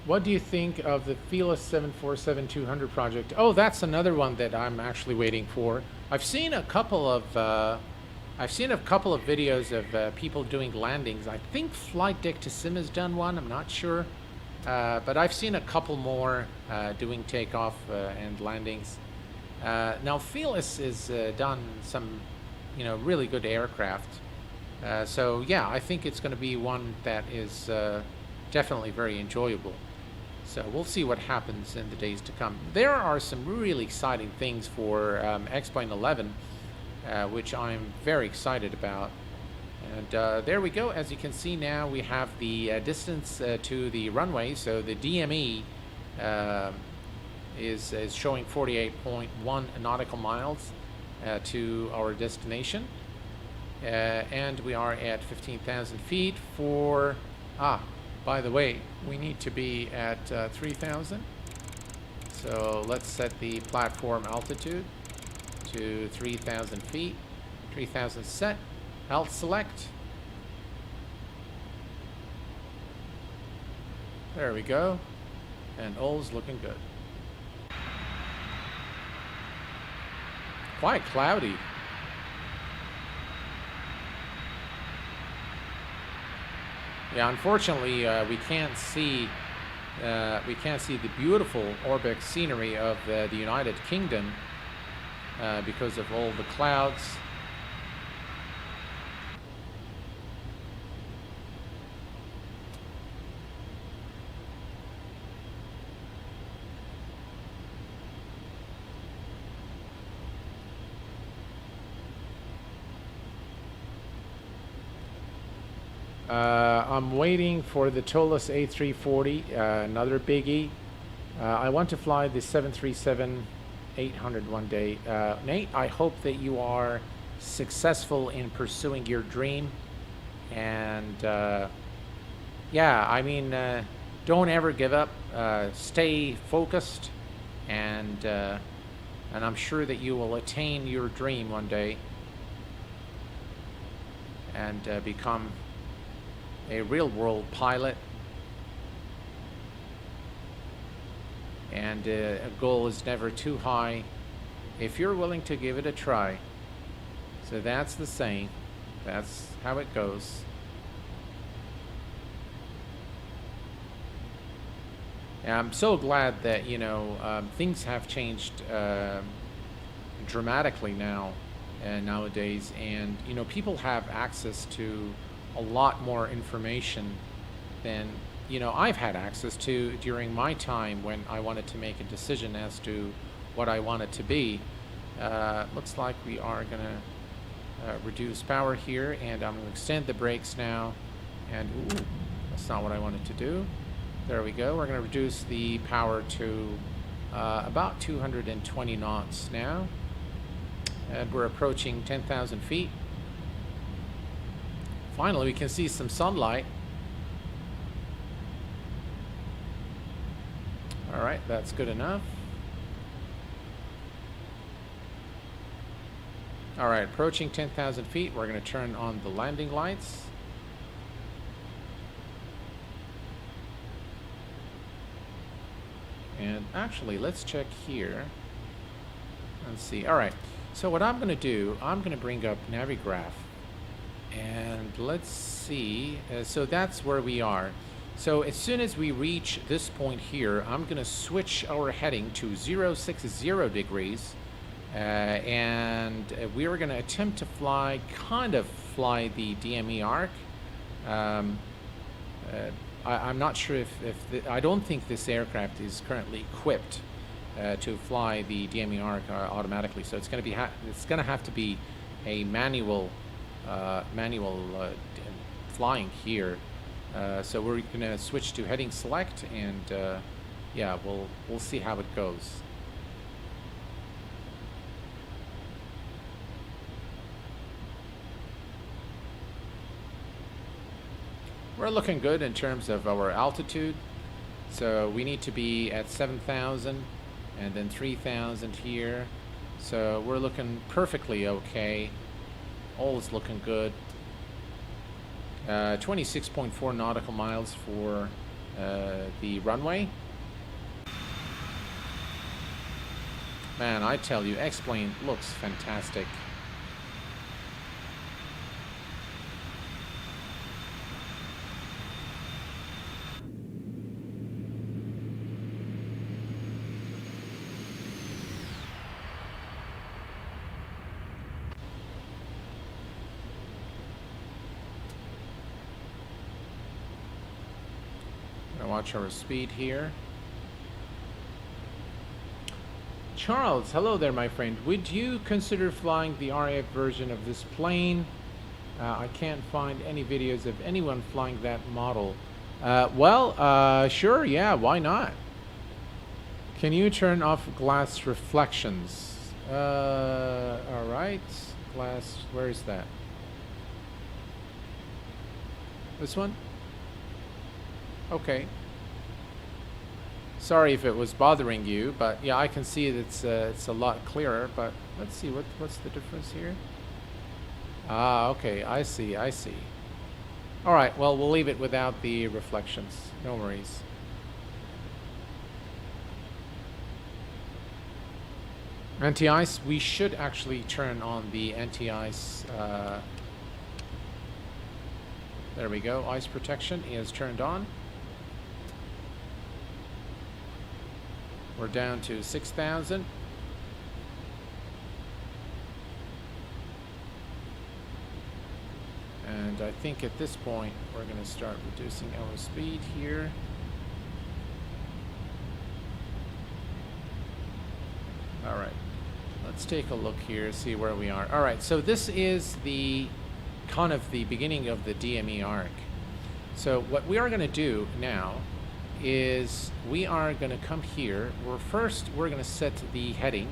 What do you think of the Fearless 747-200 project? Oh, that's another one that I'm actually waiting for. I've seen a couple of videos of people doing landings. I think Flight Deck to Sim has done one. I'm not sure, but I've seen a couple more doing takeoff and landings. Now, Fearless has done some, really good aircraft. So yeah, I think it's going to be one that is definitely very enjoyable. So we'll see what happens in the days to come. There are some really exciting things for X-Plane 11, which I'm very excited about. And there we go. As you can see now, we have the distance to the runway. So the DME is showing 48.1 nautical miles to our destination. And we are at 15,000 feet for... by the way, we need to be at 3,000. So let's set the platform altitude to 3,000 feet. 3,000 set. Alt select. There we go. And all's looking good. Quite cloudy. Yeah, unfortunately, we can't see the beautiful Orbex scenery of the United Kingdom because of all the clouds. I'm waiting for the Tollus A340, another biggie. I want to fly the 737-800 one day. Nate, I hope that you are successful in pursuing your dream. And yeah, I mean, don't ever give up. Stay focused, and I'm sure that you will attain your dream one day and become a real-world pilot. And a goal is never too high if you're willing to give it a try. So that's the saying. That's how it goes. And I'm so glad that, things have changed dramatically now, nowadays. And, people have access to a lot more information than I've had access to during my time when I wanted to make a decision as to what I want it to be. Looks like we are gonna reduce power here, and I'm gonna extend the brakes now. And ooh, that's not what I wanted to do. There we go. We're gonna reduce the power to about 220 knots now, and we're approaching 10,000 feet. Finally, we can see some sunlight. All right, that's good enough. All right, approaching 10,000 feet. We're going to turn on the landing lights. And actually, let's check here. Let's see. All right. So what I'm going to do, I'm going to bring up Navigraph. And let's see. So that's where we are. So as soon as we reach this point here, I'm going to switch our heading to 060 degrees. And we are going to attempt to fly the DME arc. I'm not sure if I don't think this aircraft is currently equipped to fly the DME arc automatically. So it's going to be have to be a manual flying here. So we're going to switch to heading select, and yeah, we'll see how it goes. We're looking good in terms of our altitude. So we need to be at 7,000 and then 3,000 here. So we're looking perfectly okay. All is looking good. 26.4 nautical miles for the runway. Man, I tell you, X-Plane looks fantastic. Watch our speed here. Charles, hello there, my friend. Would you consider flying the RAF version of this plane? I can't find any videos of anyone flying that model. Sure, yeah, why not? Can you turn off glass reflections? All right. Glass, where is that? This one? Okay. Sorry if it was bothering you, but yeah, I can see it's a lot clearer. But let's see what's the difference here. Ah, okay, I see. All right, well, we'll leave it without the reflections. No worries. Anti-ice. We should actually turn on the anti-ice. There we go. Ice protection is turned on. We're down to 6,000. And I think at this point, we're going to start reducing our speed here. All right. Let's take a look here, see where we are. All right. So this is the kind of the beginning of the DME arc. So what we are going to do now is we are going to come here. We're going to set the heading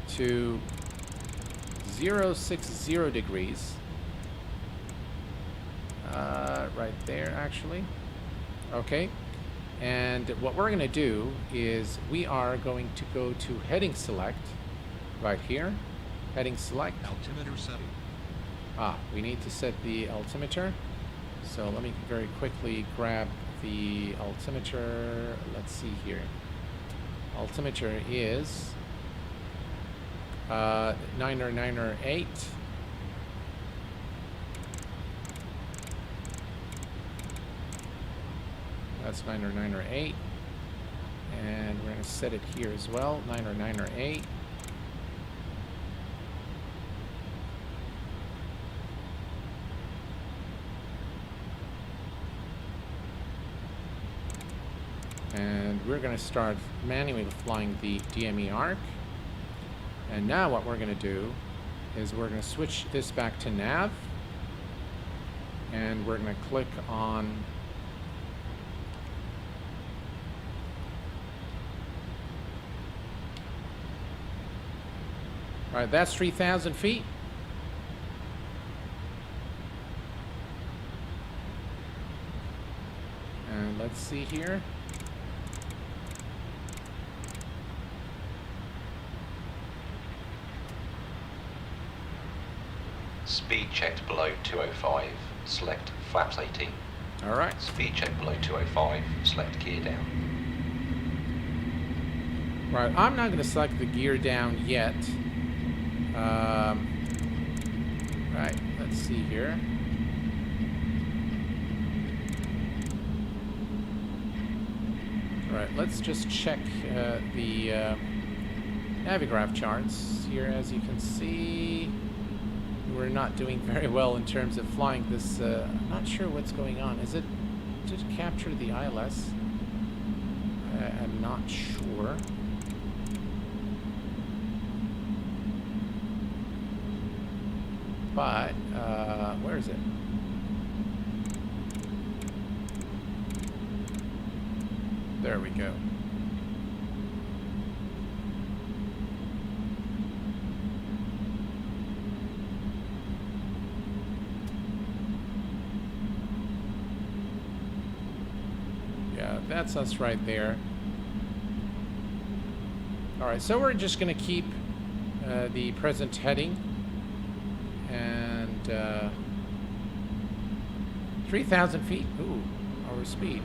to 060 degrees. Right there, actually. Okay. And what we're going to do is we are going to go to heading select right here. Heading select. Altimeter setting. We need to set the altimeter. So let me very quickly grab the altimeter. Let's see here. Altimeter is 908. That's 908. And we're going to set it here as well. 908. And we're going to start manually flying the DME arc. And now what we're going to do is we're going to switch this back to nav. And we're going to click on all right, that's 3,000 feet. And let's see here. Speed checked below 205, select flaps 18. All right. Speed checked below 205, select gear down. Right, I'm not going to select the gear down yet. Right, let's see here. Right, let's just check the Navigraph charts here. As you can see, we're not doing very well in terms of flying this. I'm not sure what's going on. Is it to capture the ILS? I'm not sure. But, where is it? There we go. Yeah, that's us right there. All right, so we're just going to keep the present heading. And 3,000 feet. Ooh, our speed.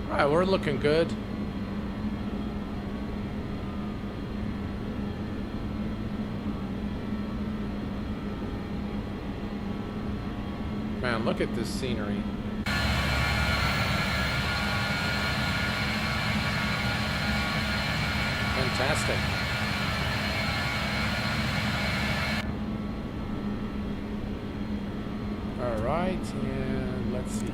All right, we're looking good. Man, look at this scenery. Fantastic. All right, and let's see here.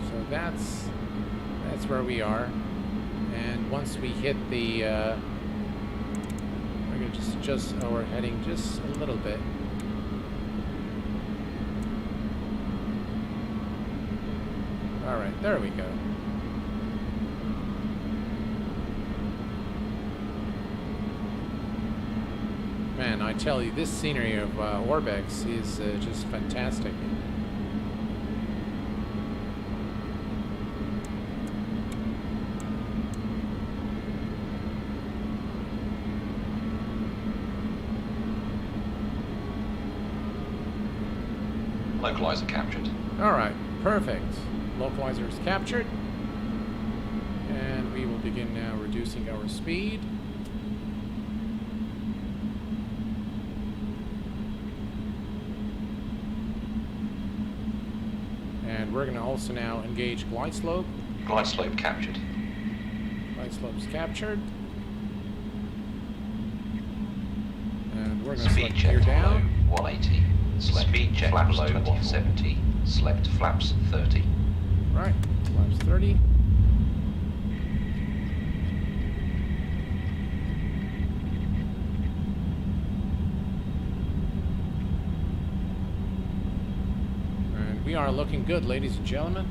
So that's where we are, and once we hit the we're going to just adjust our heading just a little bit. All right, there we go. Man, I tell you, this scenery of Orbex is just fantastic. Localizer captured. All right, perfect. Localizer is captured. And we will begin now reducing our speed. And we're going to also now engage glide slope. Glide slope captured. Glide slope is captured. And we're going to Speed select gear check down. 180. Select speed check flaps 170. Select flaps 30. Right, flaps 30. And we are looking good, ladies and gentlemen.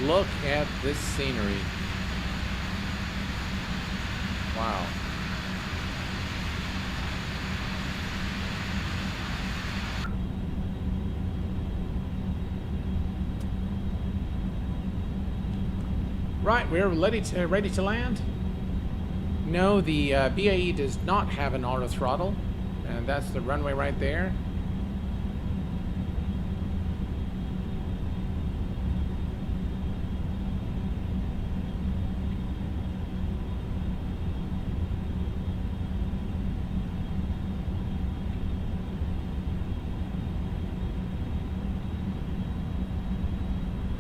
Look at this scenery. Wow. Right, we're ready to land. No, the BAE does not have an auto throttle, and that's the runway right there.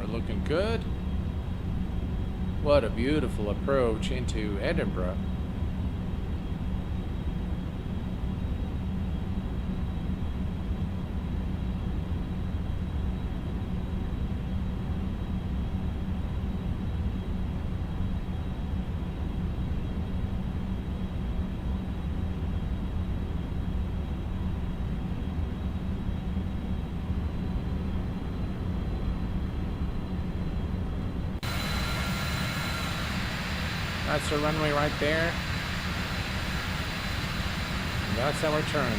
Looking good. What a beautiful approach into Edinburgh. That's the runway right there. And that's our turn.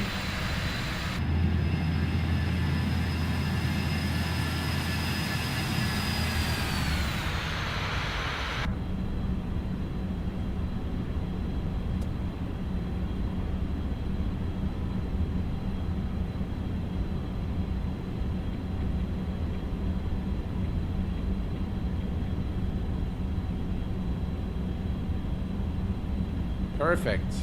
Perfect.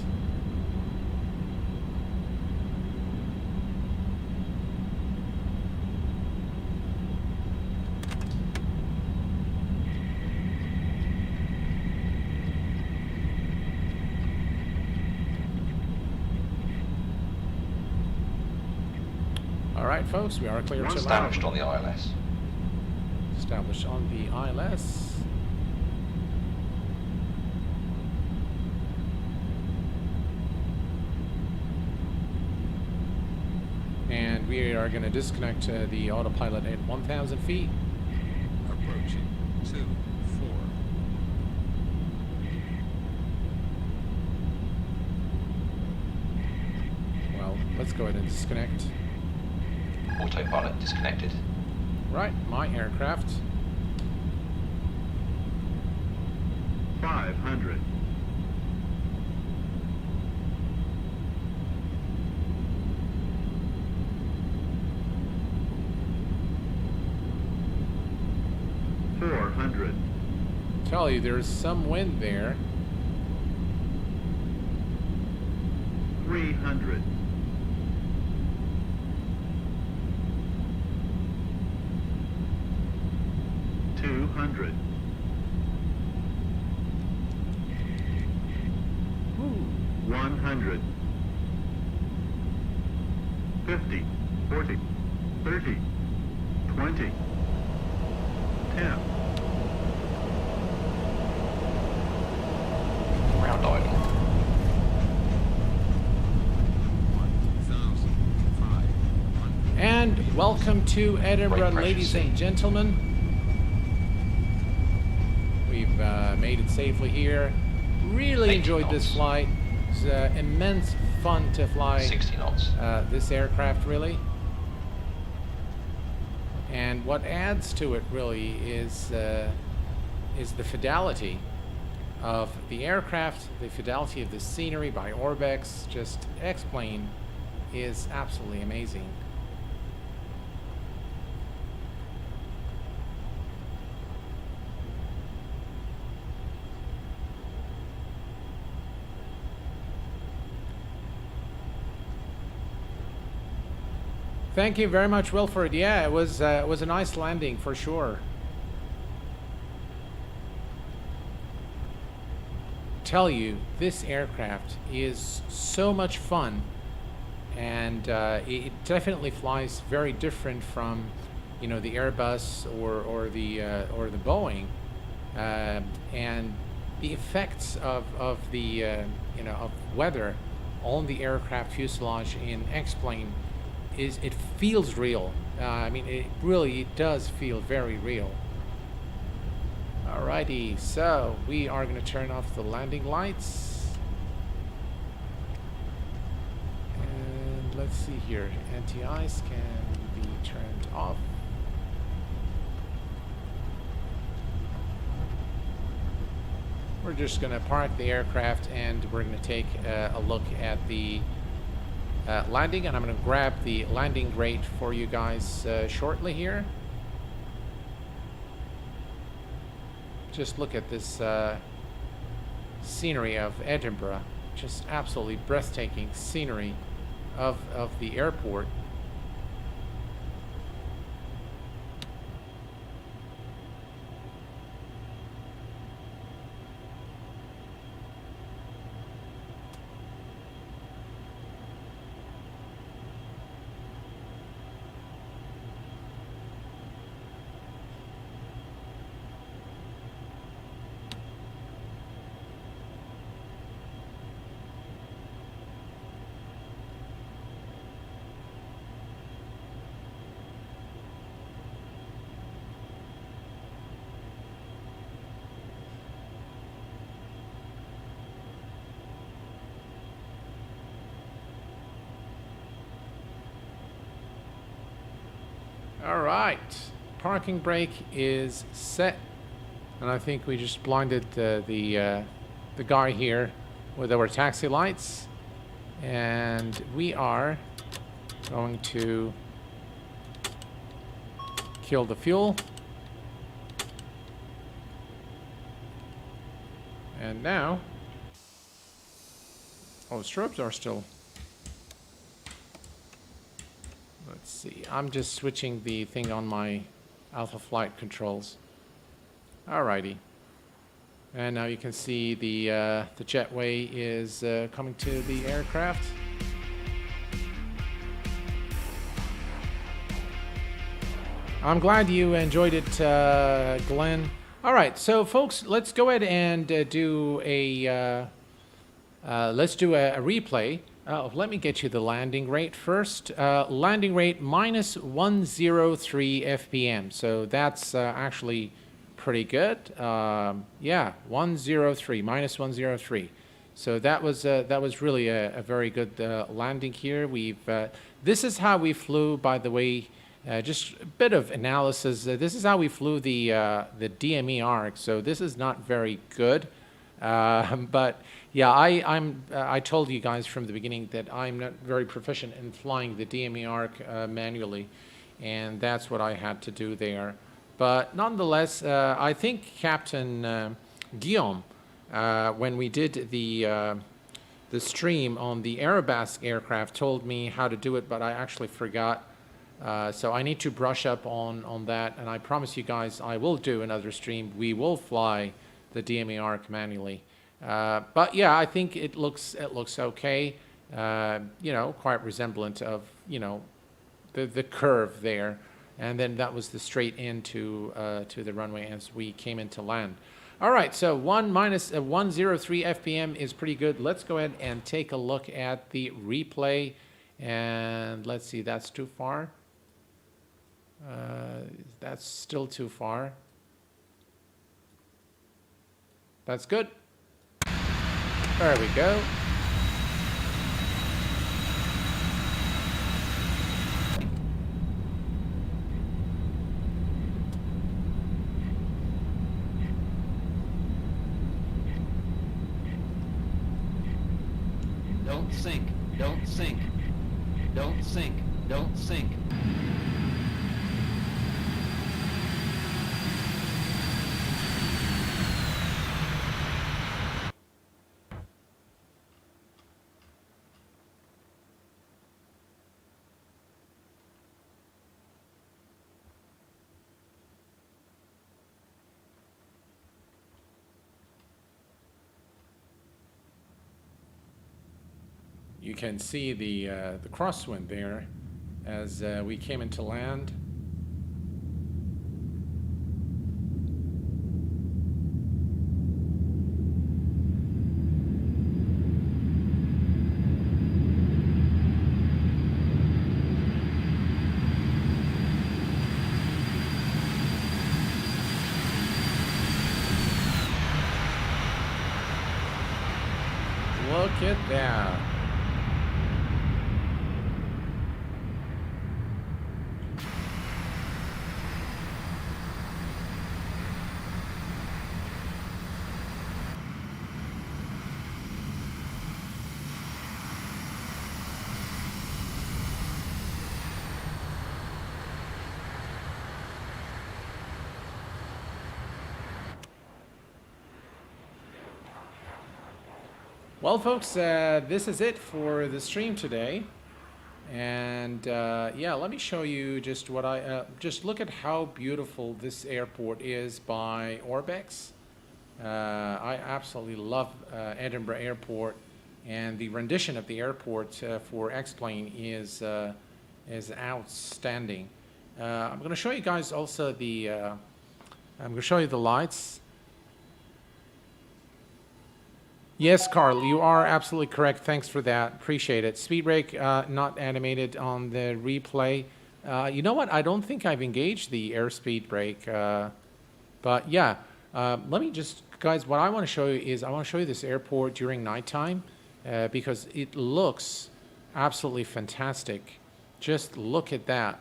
All right, folks, we are clear to Established land. on the ILS. Established on the ILS. And we are going to disconnect the autopilot at 1,000 feet. Approaching 2, 4. Well, let's go ahead and disconnect. Autopilot disconnected. Right, my aircraft. 500. 400. Tell you, there's some wind there. 300. 200. 100. 50. 40. 30. 20. 10. Ground idle. 1,500. And welcome to Edinburgh, Great pressure ladies and gentlemen. We've made it safely here. Really 80 enjoyed this knots. flight. It's immense fun to fly 60 knots. this aircraft, really. And what adds to it really is the fidelity of the aircraft, the fidelity of the scenery by Orbex. Just X-Plane is absolutely amazing. Thank you very much, Wilford. Yeah, it was a nice landing for sure. Tell you, this aircraft is so much fun, and it definitely flies very different from, you know, the Airbus or the Boeing, and the effects of the you know, of weather on the aircraft fuselage in X-Plane. It feels real. I mean, it really does feel very real. Alrighty, so we are going to turn off the landing lights. And let's see here. Anti-ice can be turned off. We're just going to park the aircraft and we're going to take a look at the landing, and I'm going to grab the landing grate for you guys shortly here. Just look at this scenery of Edinburgh. Just absolutely breathtaking scenery of the airport. All right, parking brake is set, and I think we just blinded the guy here with our taxi lights, and we are going to kill the fuel. And now, oh, strobes are still. Let's see. I'm just switching the thing on my Alpha Flight controls. Alrighty. And now you can see the jetway is coming to the aircraft. I'm glad you enjoyed it, Glenn. All right, so folks, let's go ahead and do a replay. Let me get you the landing rate first. Landing rate minus 103 FPM. So that's actually pretty good. Yeah, 103 minus 103. So that was really a very good landing here. This is how we flew, by the way. Just a bit of analysis. This is how we flew the DME arc. So this is not very good, but yeah, I told you guys from the beginning that I'm not very proficient in flying the DME arc manually, and that's what I had to do there. But nonetheless, I think Captain Guillaume, when we did the stream on the Aerobasque aircraft, told me how to do it, but I actually forgot. So I need to brush up on that, and I promise you guys I will do another stream. We will fly the DME arc manually. But yeah, I think it looks okay. You know, quite resemblant of, you know, the curve there, and then that was the straight into to the runway as we came into land. All right, so 103 FPM is pretty good. Let's go ahead and take a look at the replay, and let's see, that's too far. That's still too far. That's good. There we go. Don't sink, don't sink, don't sink, don't sink. You can see the crosswind there as we came into land. Look at that. Well, folks, this is it for the stream today. And yeah, let me show you just what just look at how beautiful this airport is by Orbex. I absolutely love Edinburgh Airport, and the rendition of the airport for X-Plane is outstanding. I'm going to show you guys also the I'm going to show you the lights. Yes, Carl, you are absolutely correct. Thanks for that. Appreciate it. Speed brake not animated on the replay. You know what? I don't think I've engaged the airspeed brake. But yeah, let me just, guys, what I want to show you is I want to show you this airport during nighttime because it looks absolutely fantastic. Just look at that.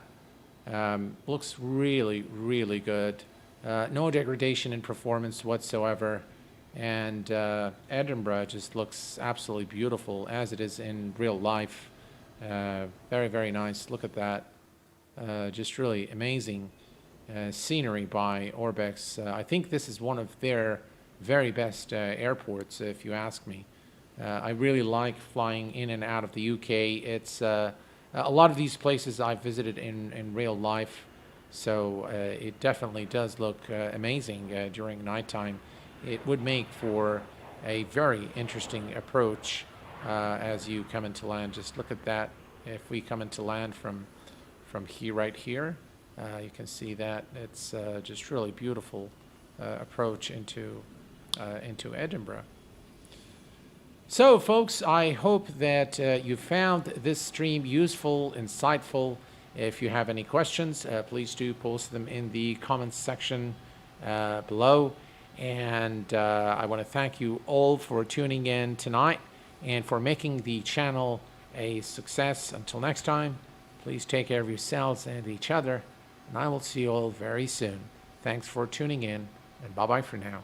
Looks really, really good. No degradation in performance whatsoever. And Edinburgh just looks absolutely beautiful as it is in real life. Very, very nice. Look at that. Just really amazing scenery by Orbex. I think this is one of their very best airports, if you ask me. I really like flying in and out of the UK. It's a lot of these places I've visited in real life, so it definitely does look amazing during nighttime. It would make for a very interesting approach as you come into land. Just look at that. If we come into land from here, right here, you can see that it's just really beautiful approach into Edinburgh. So, folks, I hope that you found this stream useful, insightful. If you have any questions, please do post them in the comments section below. And I want to thank you all for tuning in tonight and for making the channel a success. Until next time, please take care of yourselves and each other, and I will see you all very soon. Thanks for tuning in, and bye-bye for now.